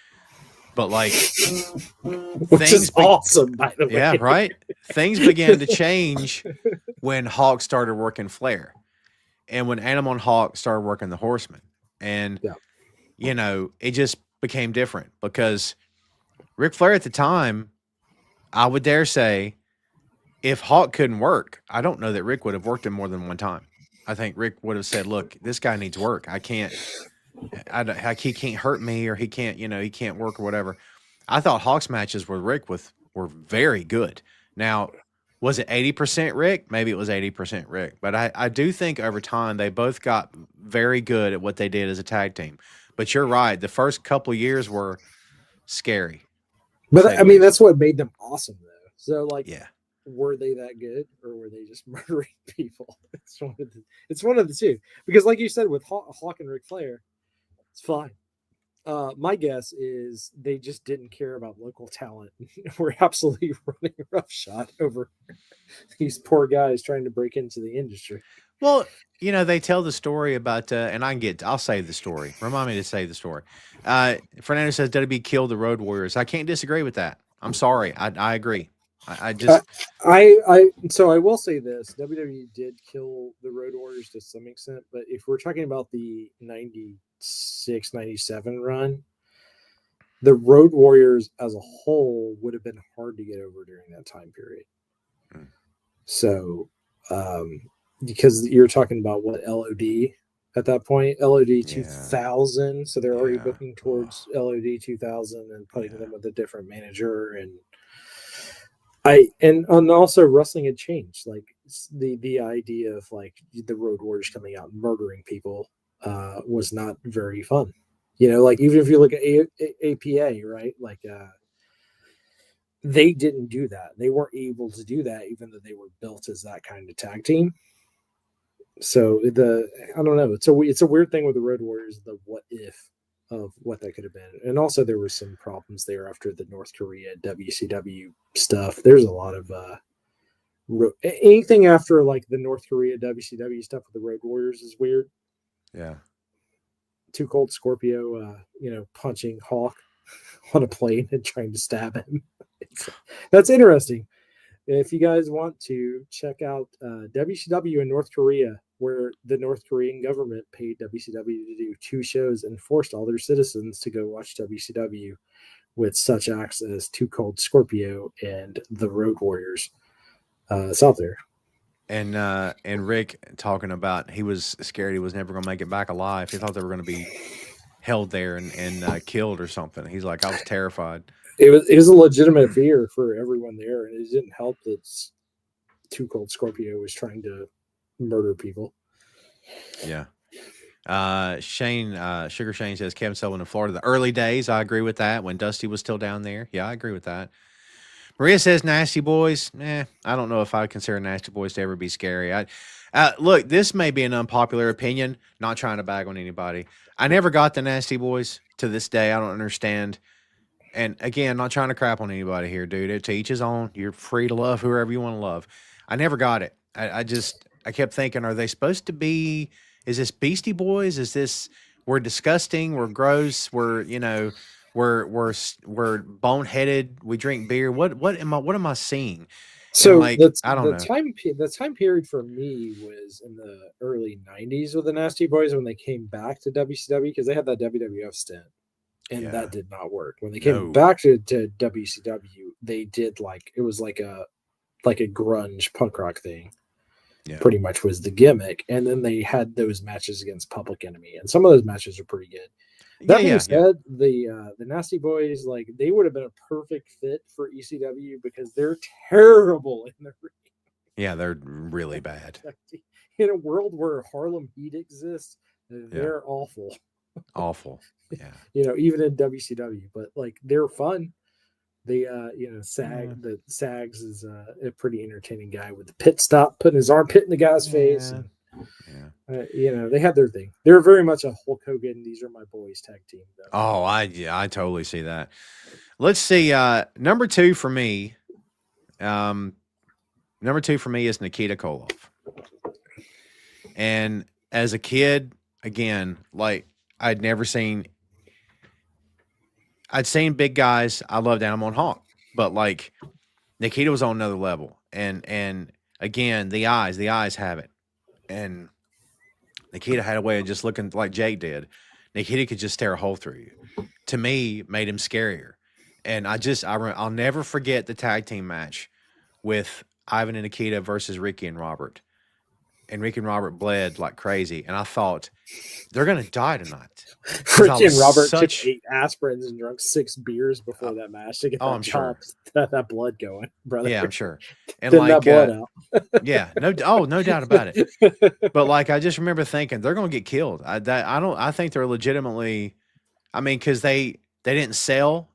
But like, which is awesome, by the way. Yeah, right. Things began to change when Hawk started working Flair, and when Animal and Hawk started working the Horsemen, and you know, it just became different because Ric Flair at the time, I would dare say, if Hawk couldn't work, I don't know that Rick would have worked him more than one time. I think Rick would have said, "Look, this guy needs work. He can't hurt me, or he can't work or whatever." I thought Hawk's matches with Rick were very good. Now, was it 80% Rick? Maybe it was 80% Rick, but I do think over time they both got very good at what they did as a tag team. But you're right, the first couple of years were scary. But I mean, that's what made them awesome, though. So, like, yeah. Were they that good, or were they just murdering people? It's one of the two. Because, like you said, with Hawk and Ric Flair, it's fine. My guess is they just didn't care about local talent. We're absolutely running roughshod over these poor guys trying to break into the industry. Well, you know, they tell the story about, and I'll say the story. Remind me to say the story. Fernando says WB killed the Road Warriors. I can't disagree with that. I'm sorry. I agree. So I will say this: WWE did kill the Road Warriors to some extent, but if we're talking about the 96, 97 run, the Road Warriors as a whole would have been hard to get over during that time period. So, because you're talking about what LOD, at that point, LOD Yeah. 2000. So they're already Yeah. booking towards LOD 2000 and putting Yeah. them with a different manager. And also wrestling had changed. Like the idea of like the Road Warriors coming out and murdering people was not very fun. You know, like even if you look at APA, right? Like they didn't do that. They weren't able to do that, even though they were built as that kind of tag team. So I don't know. It's a weird thing with the Road Warriors. The what if of what that could have been, and also there were some problems there after the North Korea WCW stuff. There's a lot of anything after like the North Korea WCW stuff with the Road Warriors is weird. Yeah. Too Cold Scorpio, punching Hawk on a plane and trying to stab him. That's interesting. If you guys want to check out WCW in North Korea, where the North Korean government paid WCW to do 2 shows and forced all their citizens to go watch WCW with such acts as Too Cold Scorpio and the Road Warriors. It's out there. And Rick talking about he was scared he was never going to make it back alive. He thought they were going to be held there and killed or something. He's like, I was terrified. It was a legitimate fear for everyone there, and it didn't help that Too Cold Scorpio was trying to murder people. Yeah. Sugar Shane says Kevin Sullivan in Florida. The early days, I agree with that. When Dusty was still down there. Yeah, I agree with that. Maria says Nasty Boys. I don't know if I would consider Nasty Boys to ever be scary. Look, this may be an unpopular opinion, not trying to bag on anybody. I never got the Nasty Boys to this day. I don't understand. And again, not trying to crap on anybody here, dude. To each his own. You're free to love whoever you want to love. I never got it. I kept thinking, are they supposed to be? Is this Beastie Boys? Is this we're disgusting? We're gross. We're boneheaded. We drink beer. What am I seeing? So I don't know. The time period for me was in the early '90s with the Nasty Boys when they came back to WCW because they had that WWF stint. And that did not work. When they came back to WCW, they did it was like a grunge punk rock thing. Yeah. Pretty much was the gimmick. And then they had those matches against Public Enemy. And some of those matches are pretty good. That being said, the Nasty Boys, they would have been a perfect fit for ECW because they're terrible in the ring. Yeah, they're really bad. In a world where Harlem Heat exists, they're awful. Awful. Yeah. Even in WCW, but they're fun. They the Sags is a pretty entertaining guy with the pit stop, putting his armpit in the guy's face. And, they had their thing. They're very much a Hulk Hogan, these are my boys tag team. Though. Oh, I totally see that. Let's see. Number 2 for me. Number 2 for me is Nikita Koloff. And as a kid, again, I'd seen big guys. I loved Animal and Hawk, but Nikita was on another level. And again, the eyes have it. And Nikita had a way of just looking like Jake did. Nikita could just stare a hole through you. To me, made him scarier. And I'll never forget the tag team match with Ivan and Nikita versus Ricky and Robert. And Ricky and Robert bled like crazy. And I thought, they're going to die tonight. Ricky and Robert took 8 aspirins and drunk 6 beers before that match to get that blood going, brother. Yeah, I'm sure. And that blood out. Yeah, no doubt about it. But I just remember thinking they're going to get killed. I think they're legitimately. I mean, because they didn't sell.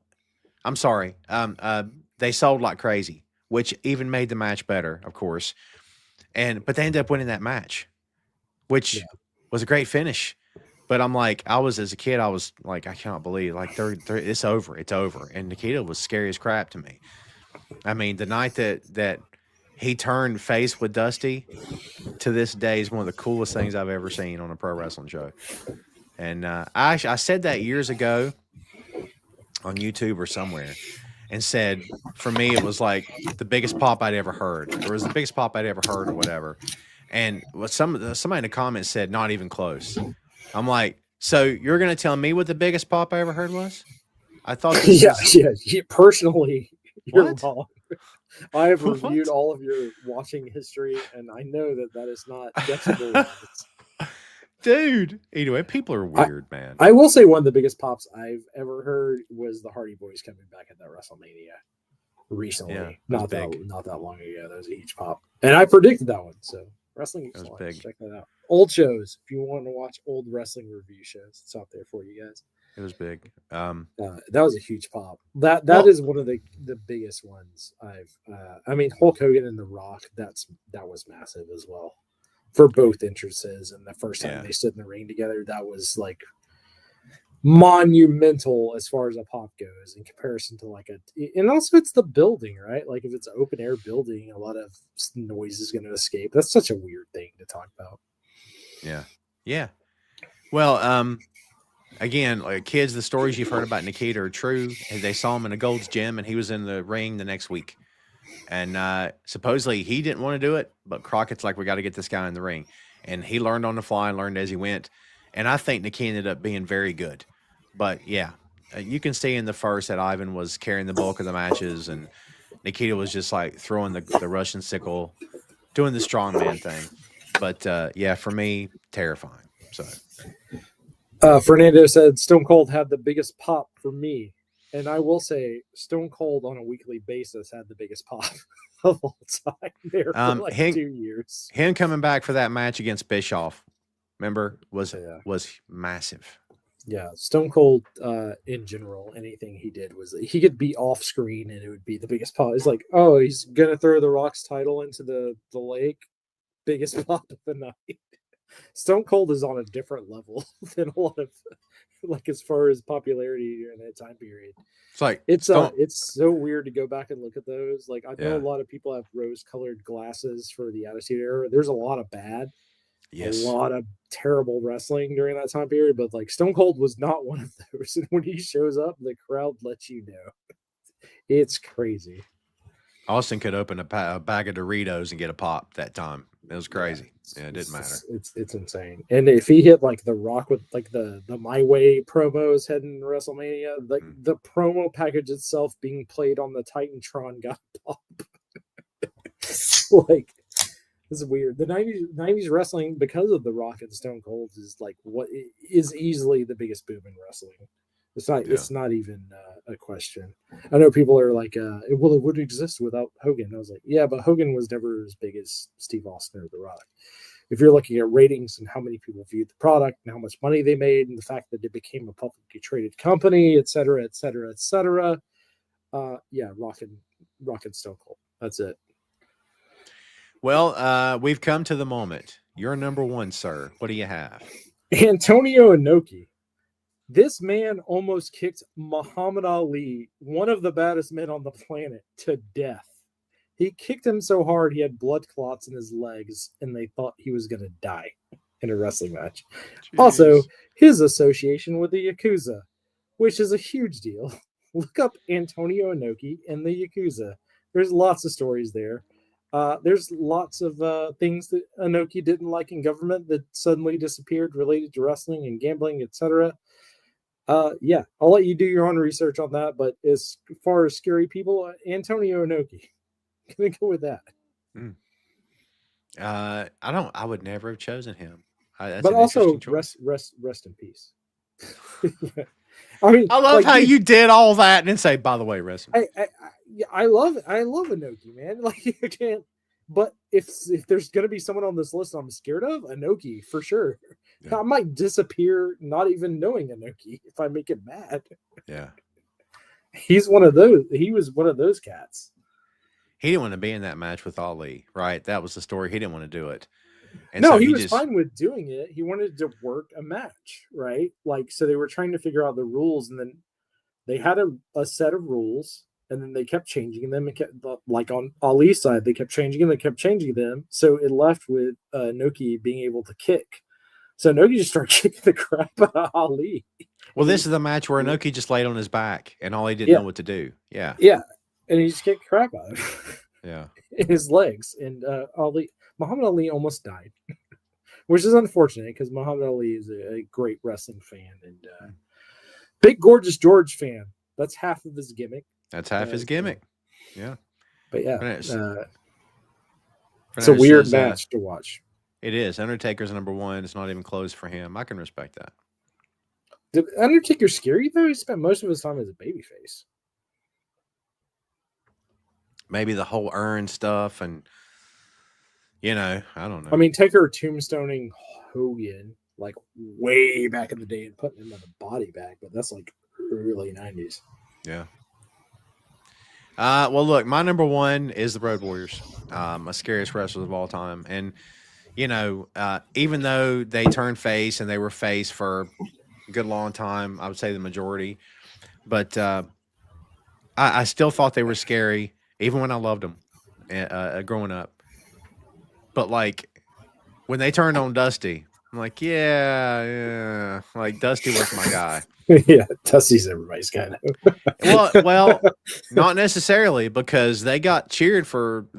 I'm sorry. They sold like crazy, which even made the match better, of course. But they ended up winning that match, which was a great finish. But as a kid, I was like, I cannot believe it's over. It's over. And Nikita was scary as crap to me. I mean, the night that he turned face with Dusty to this day is one of the coolest things I've ever seen on a pro wrestling show. And I said that years ago on YouTube or somewhere and said, for me, it was the biggest pop I'd ever heard. Or it was the biggest pop I'd ever heard or whatever. And somebody in the comments said, not even close. I'm like, so you're going to tell me what the biggest pop I ever heard was? I thought yeah. Personally, you're wrong. I have reviewed all of your watching history, and I know that is not decibel. Dude. Anyway, people are weird, man. I will say one of the biggest pops I've ever heard was the Hardy Boys coming back at that WrestleMania recently. Yeah, not big. that long ago. That was a huge pop. And I predicted that one. So wrestling was excellence. big. Check that out. Old shows. If you want to watch old wrestling review shows, it's out there for you guys. It was big. That was a huge pop. That is one of the biggest ones I've. I mean, Hulk Hogan and The Rock. That was massive as well, for both entrances. And the first time they stood in the ring together, that was like monumental as far as a pop goes in comparison to and also it's the building, right? Like if it's an open air building, a lot of noise is going to escape. That's such a weird thing to talk about. Yeah. Well, again, like kids, the stories you've heard about Nikita are true. They saw him in a Gold's Gym, and he was in the ring the next week. And supposedly he didn't want to do it, but Crockett's like, we got to get this guy in the ring. And he learned on the fly and learned as he went. And I think Nikita ended up being very good. But yeah, you can see in the first that Ivan was carrying the bulk of the matches, and Nikita was just like throwing the Russian sickle, doing the strongman thing. But yeah, for me, terrifying. So. Fernando said Stone Cold had the biggest pop for me. And I will say Stone Cold on a weekly basis had the biggest pop of all time there for like 2 years. Him coming back for that match against Bischoff, remember, was massive. Yeah, Stone Cold in general, anything he did was he could be off screen and it would be the biggest pop. It's like, oh, he's gonna throw the Rock's title into the lake. Biggest pop of the night. Stone Cold is on a different level than a lot of as far as popularity during that time period. It's like it's so weird to go back and look at those. Like I know a lot of people have rose-colored glasses for the Attitude Era. There's a lot of bad, a lot of terrible wrestling during that time period, but like Stone Cold was not one of those. And when he shows up, the crowd lets you know. It's crazy. Austin could open a bag of Doritos and get a pop that time. It was crazy. Yeah, it didn't matter. It's insane. And if he hit like The Rock with like the My Way promos heading WrestleMania, like the promo package itself being played on the Titantron got pop. Like this is weird. The 90s wrestling, because of The Rock and Stone Cold, is like what is easily the biggest boom in wrestling. It's not even a question. I know people are like, well, it wouldn't exist without Hogan. I was like, yeah, but Hogan was never as big as Steve Austin or The Rock. If you're looking at ratings and how many people viewed the product and how much money they made and the fact that it became a publicly traded company, et cetera, et cetera, et cetera. Yeah, Rock and Stone Cold. That's it. Well, we've come to the moment. You're number one, sir. What do you have? Antonio Inoki. This man almost kicked Muhammad Ali, one of the baddest men on the planet, to death. He kicked him so hard he had blood clots in his legs, and they thought he was going to die in a wrestling match. Jeez. Also, his association with the Yakuza, which is a huge deal. Look up Antonio Inoki and the Yakuza. There's lots of stories there. There's lots of things that Inoki didn't like in government that suddenly disappeared related to wrestling and gambling, etc. Yeah, I'll let you do your own research on that. But as far as scary people, Antonio Inoki, gonna go with that. I would never have chosen him. But also, rest in peace. I mean, I love how you did all that and then say, by the way, rest. I love Inoki, man. Like you can't. But if there's gonna be someone on this list I'm scared of, Inoki for sure. Yeah. I might disappear not even knowing Inoki if I make it mad. Yeah. He's one of those. He was one of those cats. He didn't want to be in that match with Ali, right? That was the story. He didn't want to do it. And no, so he was fine with doing it. He wanted to work a match, right? Like, so they were trying to figure out the rules, and then they had a set of rules, and then they kept changing them. And kept, like on Ali's side, they kept changing them. They kept changing them. So it left with Inoki being able to kick. So Inoki just started kicking the crap out of Ali. Well, this is the match where Inoki just laid on his back, and Ali didn't know what to do. Yeah. Yeah. And he just kicked the crap out of him. Yeah. In his legs. And Muhammad Ali almost died, which is unfortunate because Muhammad Ali is a great wrestling fan and big Gorgeous George fan. That's half of his gimmick. That's half his gimmick. Yeah. But yeah, it's a weird match to watch. It is. Undertaker's number one. It's not even close for him. I can respect that. Did Undertaker scary though? He spent most of his time as a babyface. Maybe the whole urn stuff and, I don't know. I mean, Taker tombstoning Hogan like way back in the day and putting him in a body bag, but that's like early 90s. Yeah. Well, look, my number one is the Road Warriors, my scariest wrestlers of all time. And, even though they turned face and they were face for a good long time, I would say the majority, but I still thought they were scary, even when I loved them growing up. But, like, when they turned on Dusty, I'm like, yeah. Like, Dusty was my guy. Yeah, Dusty's everybody's guy now. well, not necessarily, because they got cheered when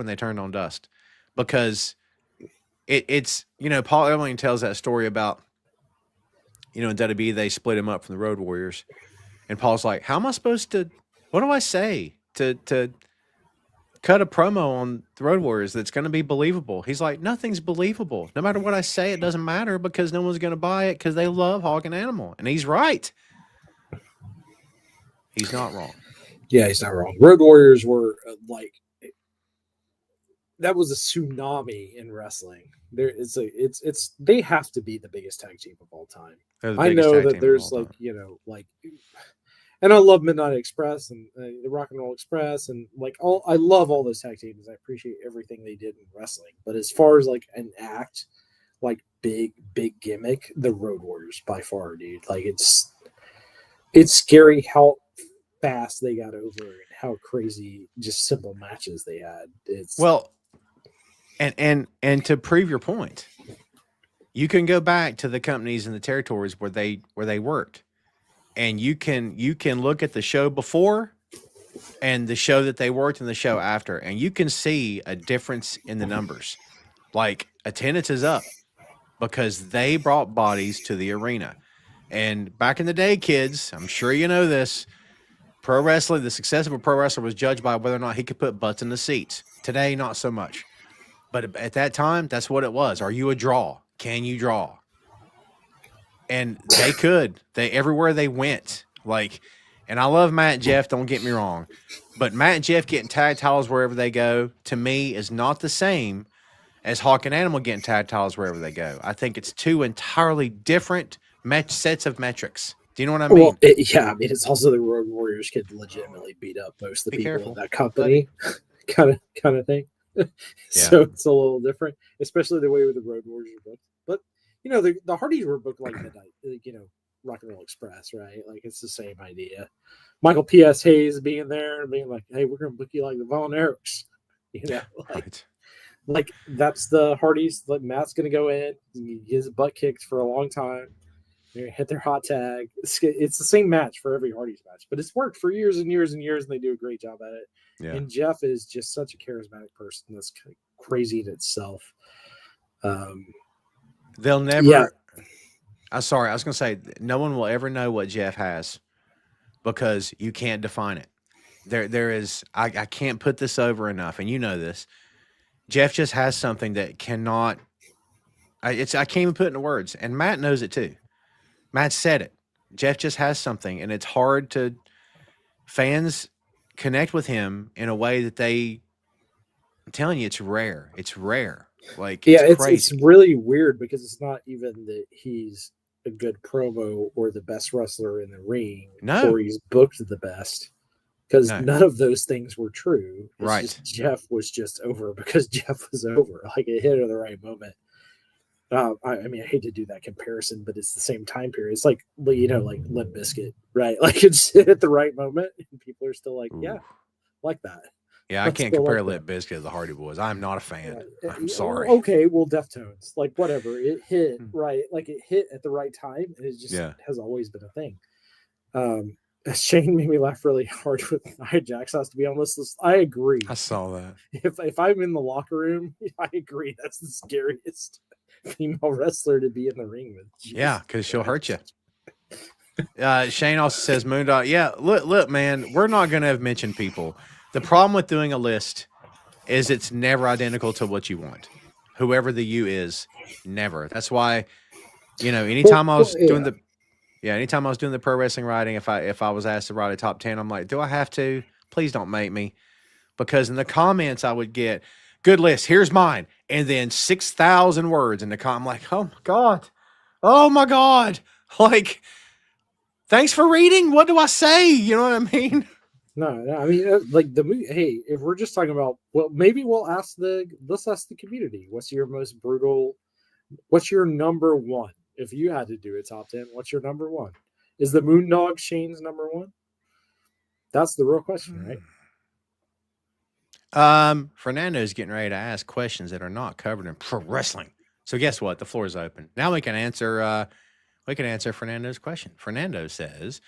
they turned on Dust, because it's Paul Ellering tells that story about in WWE they split him up from the Road Warriors, and Paul's like, how am I supposed to? What do I say to cut a promo on the Road Warriors that's going to be believable? He's like, nothing's believable. No matter what I say, it doesn't matter because no one's going to buy it because they love Hog and Animal. And he's right. He's not wrong. Yeah, he's not wrong. Road Warriors were that was a tsunami in wrestling. They have to be the biggest tag team of all time. I know that there's and I love Midnight Express and the Rock and Roll Express and I love all those tag teams. I appreciate everything they did in wrestling. But as far as an act, big gimmick, the Road Warriors by far, dude. It's scary how fast they got over and how crazy just simple matches they had. And to prove your point, you can go back to the companies and the territories where they worked. And you can look at the show before and the show that they worked and the show after, and you can see a difference in the numbers. Like, attendance is up because they brought bodies to the arena. And back in the day, kids, I'm sure you know this, pro wrestling, the success of a pro wrestler was judged by whether or not he could put butts in the seats. Today, not so much. But at that time, that's what it was. Are you a draw? Can you draw? And they could. Everywhere they went. And I love Matt and Jeff, don't get me wrong. But Matt and Jeff getting tag titles wherever they go, to me, is not the same as Hawk and Animal getting tag titles wherever they go. I think it's two entirely different sets of metrics. Do you know what I mean? Well, it's also the Road Warriors could legitimately beat up most of the people in that company, kind of thing. So it's a little different, especially the way the Road Warriors are booked. But the Hardys were booked like Midnight, Rock and Roll Express, right? It's the same idea. Michael P.S. Hayes being there and being like, "Hey, we're gonna book you like the Von Erichs," right. That's the Hardys. Matt's gonna go in, he gets his butt kicked for a long time. They're gonna hit their hot tag. It's the same match for every Hardys match, but it's worked for years and years and years, and they do a great job at it. Yeah. And Jeff is just such a charismatic person that's crazy in itself. They'll never. Yeah. I'm sorry. I was going to say no one will ever know what Jeff has because you can't define it. There is. I can't put this over enough, and you know this. Jeff just has something that cannot. I can't even put it into words, and Matt knows it too. Matt said it. Jeff just has something, and it's hard to fans connect with him in a way that they. I'm telling you, it's rare. It's rare. It's really weird because it's not even that he's a good promo or the best wrestler in the ring, or he's booked the best, because none of those things were true. It's right. Just Jeff was just over because Jeff was over. It hit at the right moment. I hate to do that comparison, but it's the same time period. It's like Limp Bizkit, right? It's hit at the right moment, and people are still like, ooh. Yeah, like that. Yeah, I can't compare Limp Bizkit to the Hardy Boys. I'm not a fan. I'm sorry. Okay, well, Deftones, whatever. It hit right, it hit at the right time, and it just has always been a thing. Shane made me laugh really hard with Nia Jax. Has to be on this list. I agree. I saw that. If I'm in the locker room, I agree. That's the scariest female wrestler to be in the ring with. Jesus. Yeah, because she'll hurt you. Shane also says Moondog. Yeah, look, man, we're not going to have mentioned people. The problem with doing a list is it's never identical to what you want. whoever the you is. Never. That's why, anytime I was doing anytime I was doing the pro wrestling writing, if I was asked to write a top 10, I'm like, do I have to? Please don't make me. Because in the comments I would get, good list, here's mine. And then 6,000 words in the comment. I'm like, oh my God. Oh my God. Like, thanks for reading. What do I say? You know what I mean? No, I mean, like the movie. Hey, if we're just talking about, well, maybe let's ask the community. What's your most brutal? What's your number one? If you had to do a top 10, what's your number one? Is the Moondog Shane's number one? That's the real question, right? Fernando's getting ready to ask questions that are not covered in pro wrestling. So guess what? The floor is open. Now we can answer Fernando's question. Fernando says,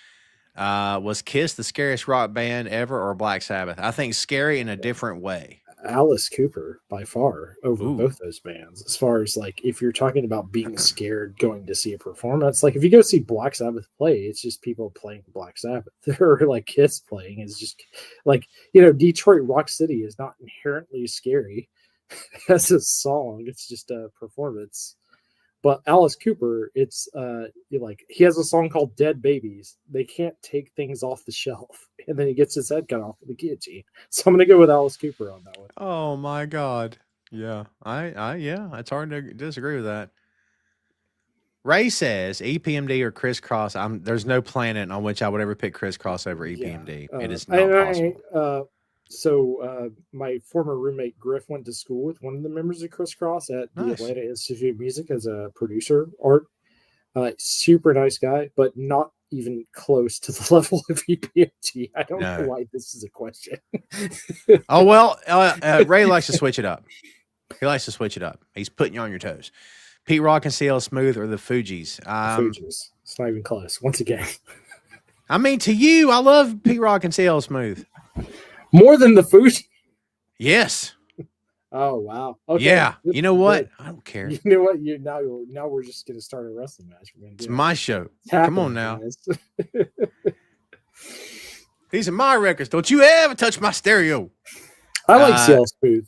was Kiss the scariest rock band ever or Black Sabbath? I think scary in a different way. Alice Cooper by far over both those bands. As far as like, if you're talking about being scared going to see a performance, like if you go see Black Sabbath play, it's just people playing Black Sabbath. Or like Kiss playing is just like, Detroit Rock City is not inherently scary as a song. It's just a performance. But Alice Cooper, it's he has a song called Dead Babies. They can't take things off the shelf. And then he gets his head cut off with the guillotine. So I'm going to go with Alice Cooper on that one. Oh my God. Yeah. It's hard to disagree with that. Ray says EPMD or crisscross. There's no planet on which I would ever pick crisscross over EPMD. It is not possible. So my former roommate Griff went to school with one of the members of Crisscross at the Atlanta Institute of Music as a producer, art. Super nice guy, but not even close to the level of EPMD. I don't know why this is a question. Oh, well, Ray likes to switch it up. He likes to switch it up. He's putting you on your toes. Pete Rock and CL Smooth or the Fugees? Fugees. It's not even close. Once again. I mean, to you, I love Pete Rock and CL Smooth. More than the Fugees? Yes. Oh, wow. Okay. Yeah. You know what? I don't care. You know what? Now we're just going to start a wrestling match. It's my show. Come on now. These are my records. Don't you ever touch my stereo. I like CL Smooth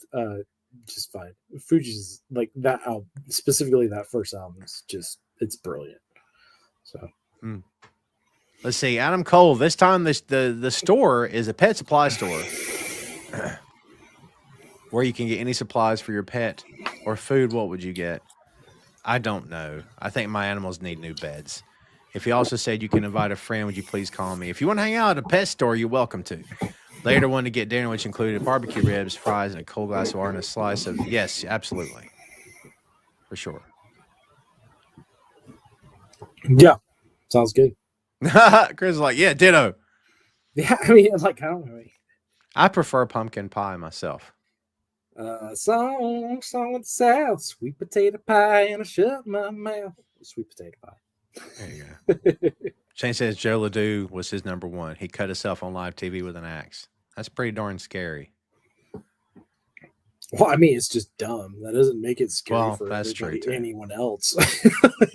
just fine. Fuji's like that album, specifically that first album, is just, it's brilliant. So. Let's see, Adam Cole. This time, the store is a pet supply store where you can get any supplies for your pet or food. What would you get? I don't know. I think my animals need new beds. If he also said you can invite a friend, would you please call me? If you want to hang out at a pet store, you're welcome to. Later, one to get dinner, which included barbecue ribs, fries, and a cold glass of water and a slice of. Yes, absolutely, for sure. Yeah, sounds good. Chris is like, yeah, ditto. Yeah, I mean, like, I don't know. I prefer pumpkin pie myself. Song of the South, sweet potato pie, and I shut my mouth. Sweet potato pie. There you go. Shane says Joe LeDoux was his number one. He cut himself on live TV with an axe. That's pretty darn scary. Well, I mean, it's just dumb. That doesn't make it scary for anyone else.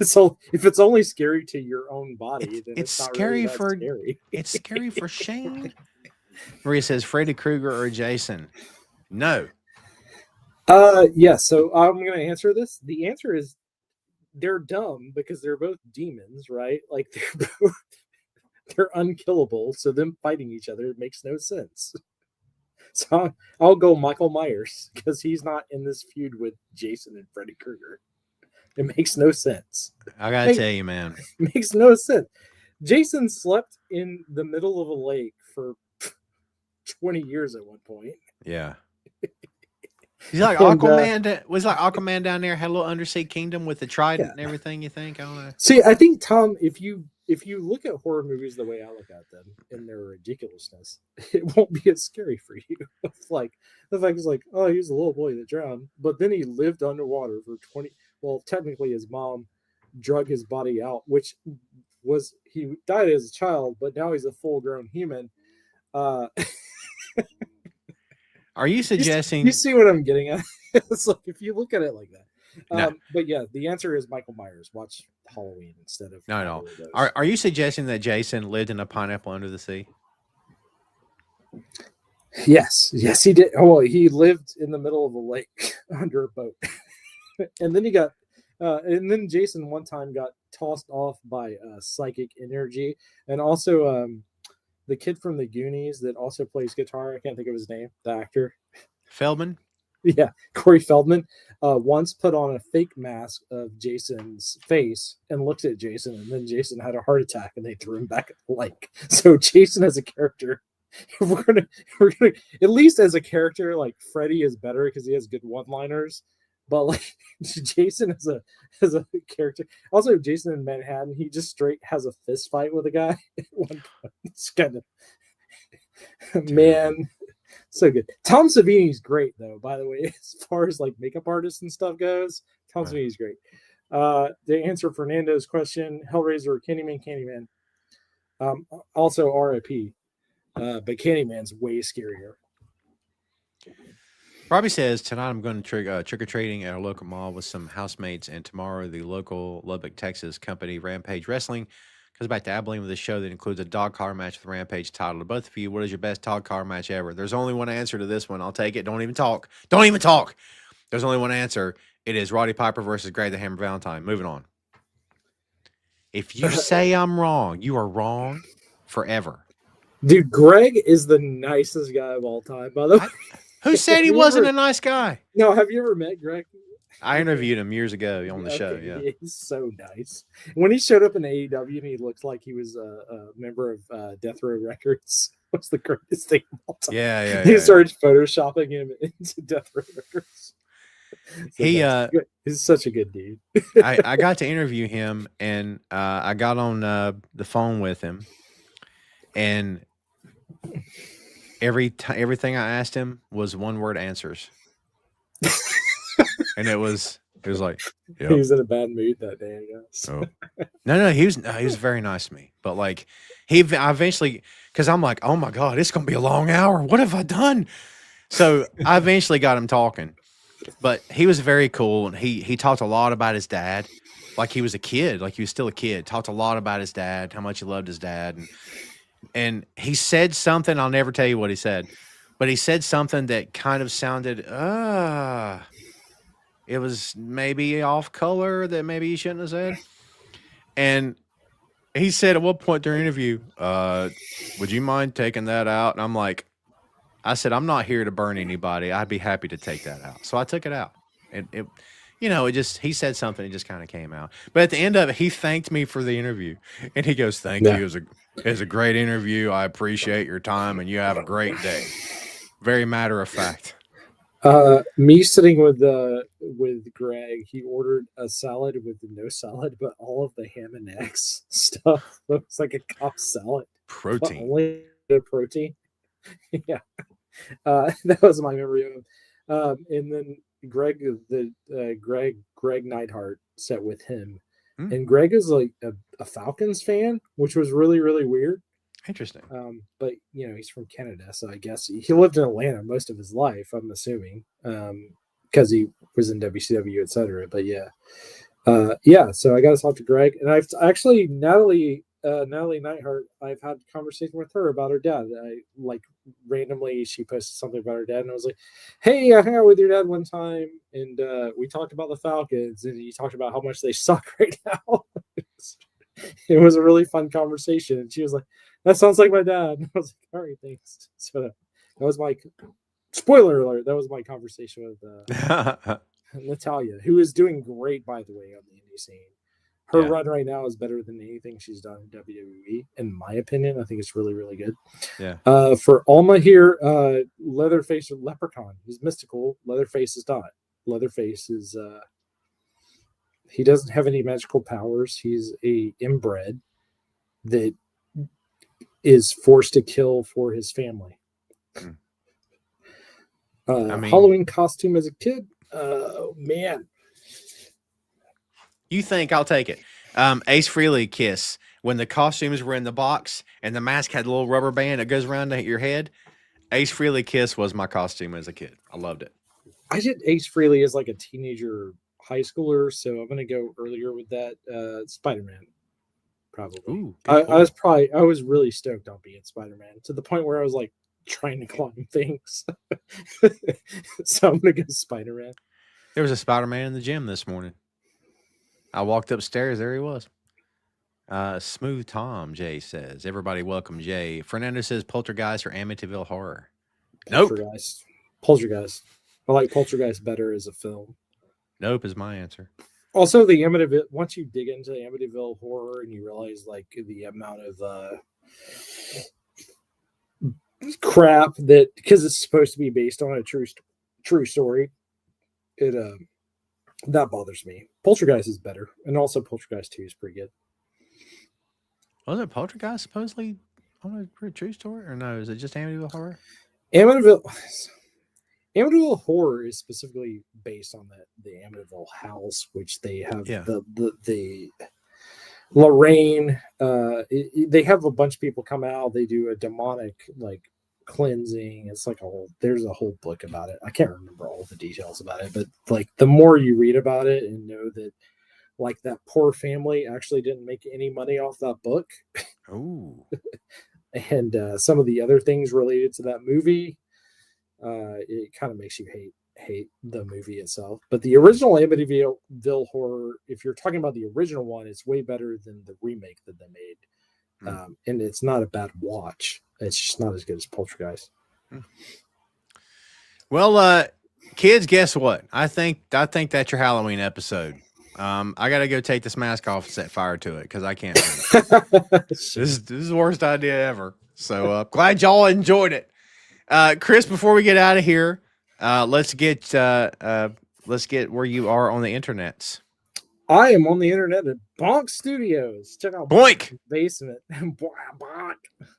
So if it's only scary to your own body, then it's not scary really that scary. It's scary for Shane. Maria says Freddy Krueger or Jason. No. Yeah. So I'm going to answer this. The answer is they're dumb because they're both demons, right? Like they're unkillable. So them fighting each other makes no sense. So I'll go Michael Myers because he's not in this feud with Jason and Freddy Krueger. It makes no sense. I gotta tell you, man, it makes no sense. Jason slept in the middle of a lake for 20 years at one point. Yeah. He's like Aquaman. Was like Aquaman down there, had a little undersea kingdom with the trident and everything. You think? I don't know. See, I think Tom, if you look at horror movies the way I look at them in their ridiculousness, it won't be as scary for you. It's like the fact is like, oh, he's a little boy that drowned, but then he lived underwater for 20. Well, technically, his mom drug his body out, which was he died as a child, but now he's a full-grown human. Are you suggesting? You see what I'm getting at? It's like if you look at it like that. No. But yeah, the answer is Michael Myers. Watch Halloween instead of no. Are you suggesting that Jason lived in a pineapple under the sea? Yes, he did. Oh, he lived in the middle of a lake under a boat. And then Jason one time got tossed off by psychic energy, and also the kid from the Goonies that also plays guitar. I can't think of his name. The actor. Feldman. Yeah, Corey Feldman once put on a fake mask of Jason's face and looked at Jason, and then Jason had a heart attack, and they threw him back at the lake. So Jason as a character, we're gonna at least as a character, like Freddy is better because he has good one-liners, but like Jason as a character, also Jason in Manhattan, he just straight has a fist fight with a guy at one point. It's kind of man. So good. Tom Savini's great, though, by the way, as far as like makeup artists and stuff goes. Tom Savini's great. To answer Fernando's question, Hellraiser or Candyman? Also RIP. But Candyman's way scarier. Robbie says, tonight I'm going to trick-or-treating at a local mall with some housemates, and tomorrow the local Lubbock, Texas company Rampage Wrestling goes back to Abilene with a show that includes a dog collar match with Rampage title. To both of you, what is your best dog collar match ever? There's only one answer to this one. I'll take it. Don't even talk. Don't even talk. There's only one answer. It is Roddy Piper versus Greg the Hammer Valentine. Moving on. If you say I'm wrong, you are wrong forever. Dude, Greg is the nicest guy of all time, by the way. Who said he wasn't a nice guy? No, have you ever met Greg? I interviewed him years ago on the show. Yeah, he's so nice. When he showed up in AEW and he looked like he was a member of Death Row Records, was the greatest thing of all time. He started photoshopping him into Death Row Records. So he's such a good dude. I got to interview him, and I got on the phone with him, and everything I asked him was one-word answers. And it was like, yep. He was in a bad mood that day, I guess. Oh. No, he was very nice to me. But like I eventually, because I'm like, oh my God, it's gonna be a long hour. What have I done? So I eventually got him talking. But he was very cool, and he talked a lot about his dad. Like he was a kid, like he was still a kid. Talked a lot about his dad, how much he loved his dad. And he said something, I'll never tell you what he said, but he said something that kind of sounded, it was maybe off color that maybe he shouldn't have said. And he said at one point during the interview, would you mind taking that out? And I said, I'm not here to burn anybody. I'd be happy to take that out. So I took it out. And he said something, it just kind of came out. But at the end of it, he thanked me for the interview. And he goes, thank you. It was a great interview. I appreciate your time, and you have a great day. Very matter of fact. Me sitting with Greg, he ordered a salad with no salad, but all of the ham and eggs stuff. It was like a Cobb salad. Protein. Only the protein. Yeah. That was my memory of him. And then Greg Neidhart sat with him. And Greg is like a Falcons fan, which was really, really weird. Interesting. But he's from Canada, so I guess he lived in Atlanta most of his life, I'm assuming, because he was in WCW, etc. But so I got to talk to Greg, and I've actually Natalie Neidhart. I've had a conversation with her about her dad. Randomly she posted something about her dad, and I was like, "Hey, I hung out with your dad one time, and we talked about the Falcons, and he talked about how much they suck right now." It was a really fun conversation, and she was like, "That sounds like my dad." And I was like, "All right, thanks." So that was my spoiler alert. That was my conversation with Natalia, who is doing great, by the way, on the indie scene. Her run right now is better than anything she's done in WWE, in my opinion. I think it's really, really good. Yeah. For Alma here, Leatherface or Leprechaun. He's mystical. Leatherface is not. Leatherface is he doesn't have any magical powers. He's a inbred that is forced to kill for his family. Halloween costume as a kid. Oh man. You think I'll take it? Ace Frehley kiss when the costumes were in the box and the mask had a little rubber band that goes around your head. Ace Frehley kiss was my costume as a kid. I loved it. I did Ace Frehley as like a teenager, high schooler, so I'm gonna go earlier with that. Spider-Man, probably. Ooh, I was really stoked on being Spider-Man to the point where I was like trying to climb things. So I'm gonna go Spider-Man. There was a Spider-Man in the gym this morning. I walked upstairs. There he was. Smooth Tom, Jay says. Everybody welcome Jay. Fernando says Poltergeist or Amityville Horror. Nope. Poltergeist. I like Poltergeist better as a film. Nope is my answer. Also, the Amityville. Once you dig into the Amityville Horror and you realize like the amount of crap that, because it's supposed to be based on a true story, it that bothers me. Poltergeist is better, and also Poltergeist 2 is pretty good. Wasn't Poltergeist supposedly on a pretty true story, or no? Is it just Amityville Horror? Amityville Horror is specifically based on the Amityville house, which they have the Lorraine. They have a bunch of people come out. They do a demonic like cleansing. It's like there's a whole book about it. I can't remember all the details about it, but like the more you read about it and know that like that poor family actually didn't make any money off that book. Oh. And some of the other things related to that movie, it kind of makes you hate the movie itself. But the original Amityville Horror, if you're talking about the original one, it's way better than the remake that they made. And it's not a bad watch. It's just not as good as Poltergeist. Well, kids, guess what? I think that's your Halloween episode. I got to go take this mask off and set fire to it because I can't. This is the worst idea ever. So glad y'all enjoyed it. Chris, before we get out of here, let's get where you are on the internets. I am on the internet at Boink Studios. Check out Boink Basement. Boink.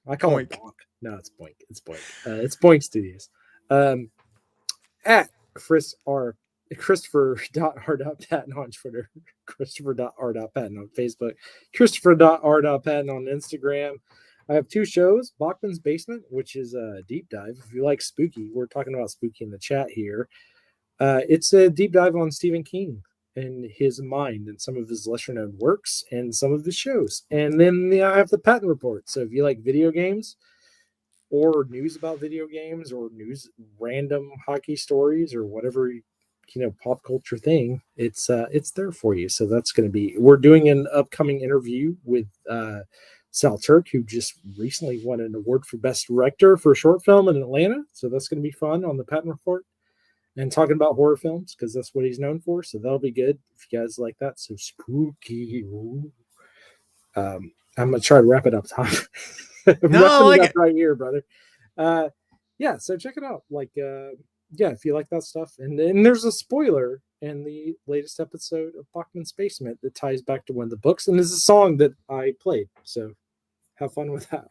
I call it Bonk. No, it's Boink. It's Boink. It's Boink Studios. At Christopher.r.patton on Twitter, Christopher.r.patton on Facebook, Christopher.r.patton on Instagram. I have 2 shows, Bachman's Basement, which is a deep dive. If you like spooky, we're talking about spooky in the chat here. It's a deep dive on Stephen King and his mind and some of his lesser known works and some of his shows. And then I have the Patton Report. So if you like video games or news about video games or news, random hockey stories or whatever, pop culture thing, it's there for you. So that's going to be, we're doing an upcoming interview with Sal Turk, who just recently won an award for Best Director for a short film in Atlanta. So that's going to be fun on the Patton Report and talking about horror films because that's what he's known for. So that'll be good if you guys like that. So spooky. I'm going to try to wrap it up, Tom. No, like it right here, brother. Yeah, so check it out. If you like that stuff. And there's a spoiler in the latest episode of Bachman's Basement that ties back to one of the books, and is a song that I played. So have fun with that.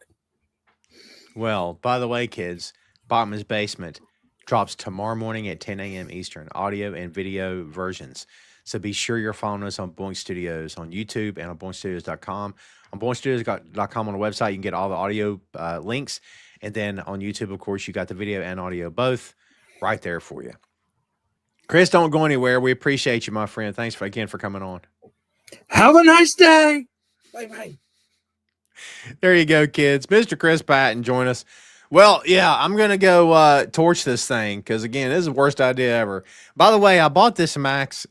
Well, by the way, kids, Bachman's Basement drops tomorrow morning at 10 a.m. Eastern, audio and video versions. So be sure you're following us on Boink Studios on YouTube and on boinkstudios.com. On boinkstudios.com on the website, you can get all the audio links. And then on YouTube, of course, you got the video and audio both right there for you. Chris, don't go anywhere. We appreciate you, my friend. Thanks again for coming on. Have a nice day. Bye-bye. There you go, kids. Mr. Chris Patton, join us. Well, yeah, I'm going to go torch this thing because, again, this is the worst idea ever. By the way, I bought this mask.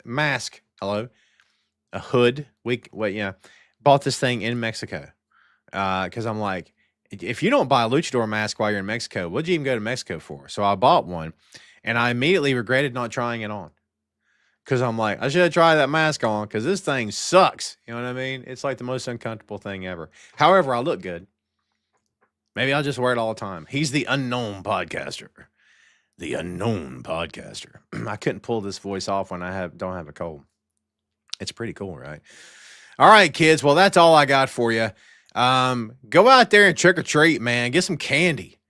Hello? A hood. Bought this thing in Mexico because I'm like, if you don't buy a luchador mask while you're in Mexico, what'd you even go to Mexico for? So I bought one, and I immediately regretted not trying it on because I'm like, I should have tried that mask on because this thing sucks. You know what I mean? It's like the most uncomfortable thing ever. However, I look good. Maybe I'll just wear it all the time. He's the unknown podcaster. The unknown podcaster. I couldn't pull this voice off when I don't have a cold. It's pretty cool, right? All right, kids. Well, that's all I got for you. Go out there and trick or treat, man. Get some candy.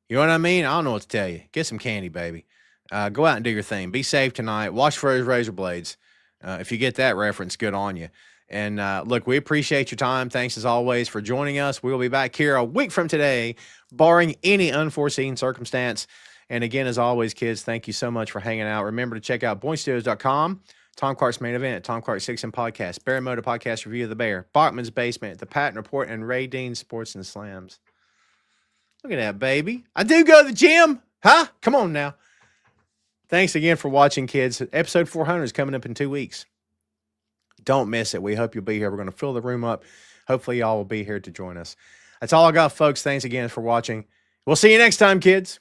You know what I mean? I don't know what to tell you. Get some candy, baby. Go out and do your thing. Be safe tonight. Watch for those razor blades. If you get that reference, good on you. And look, we appreciate your time. Thanks as always for joining us. We will be back here a week from today, barring any unforeseen circumstance. And again, as always, kids, thank you so much for hanging out. Remember to check out boinkstudios.com, Tom Clark's Main Event, Tom Clark 6 and Podcast, Bear Moda Podcast Review of the Bear, Bachman's Basement, The Patton Report, and Ray Dean Sports and Slams. Look at that, baby. I do go to the gym. Huh? Come on now. Thanks again for watching, kids. Episode 400 is coming up in 2 weeks. Don't miss it. We hope you'll be here. We're going to fill the room up. Hopefully, y'all will be here to join us. That's all I got, folks. Thanks again for watching. We'll see you next time, kids.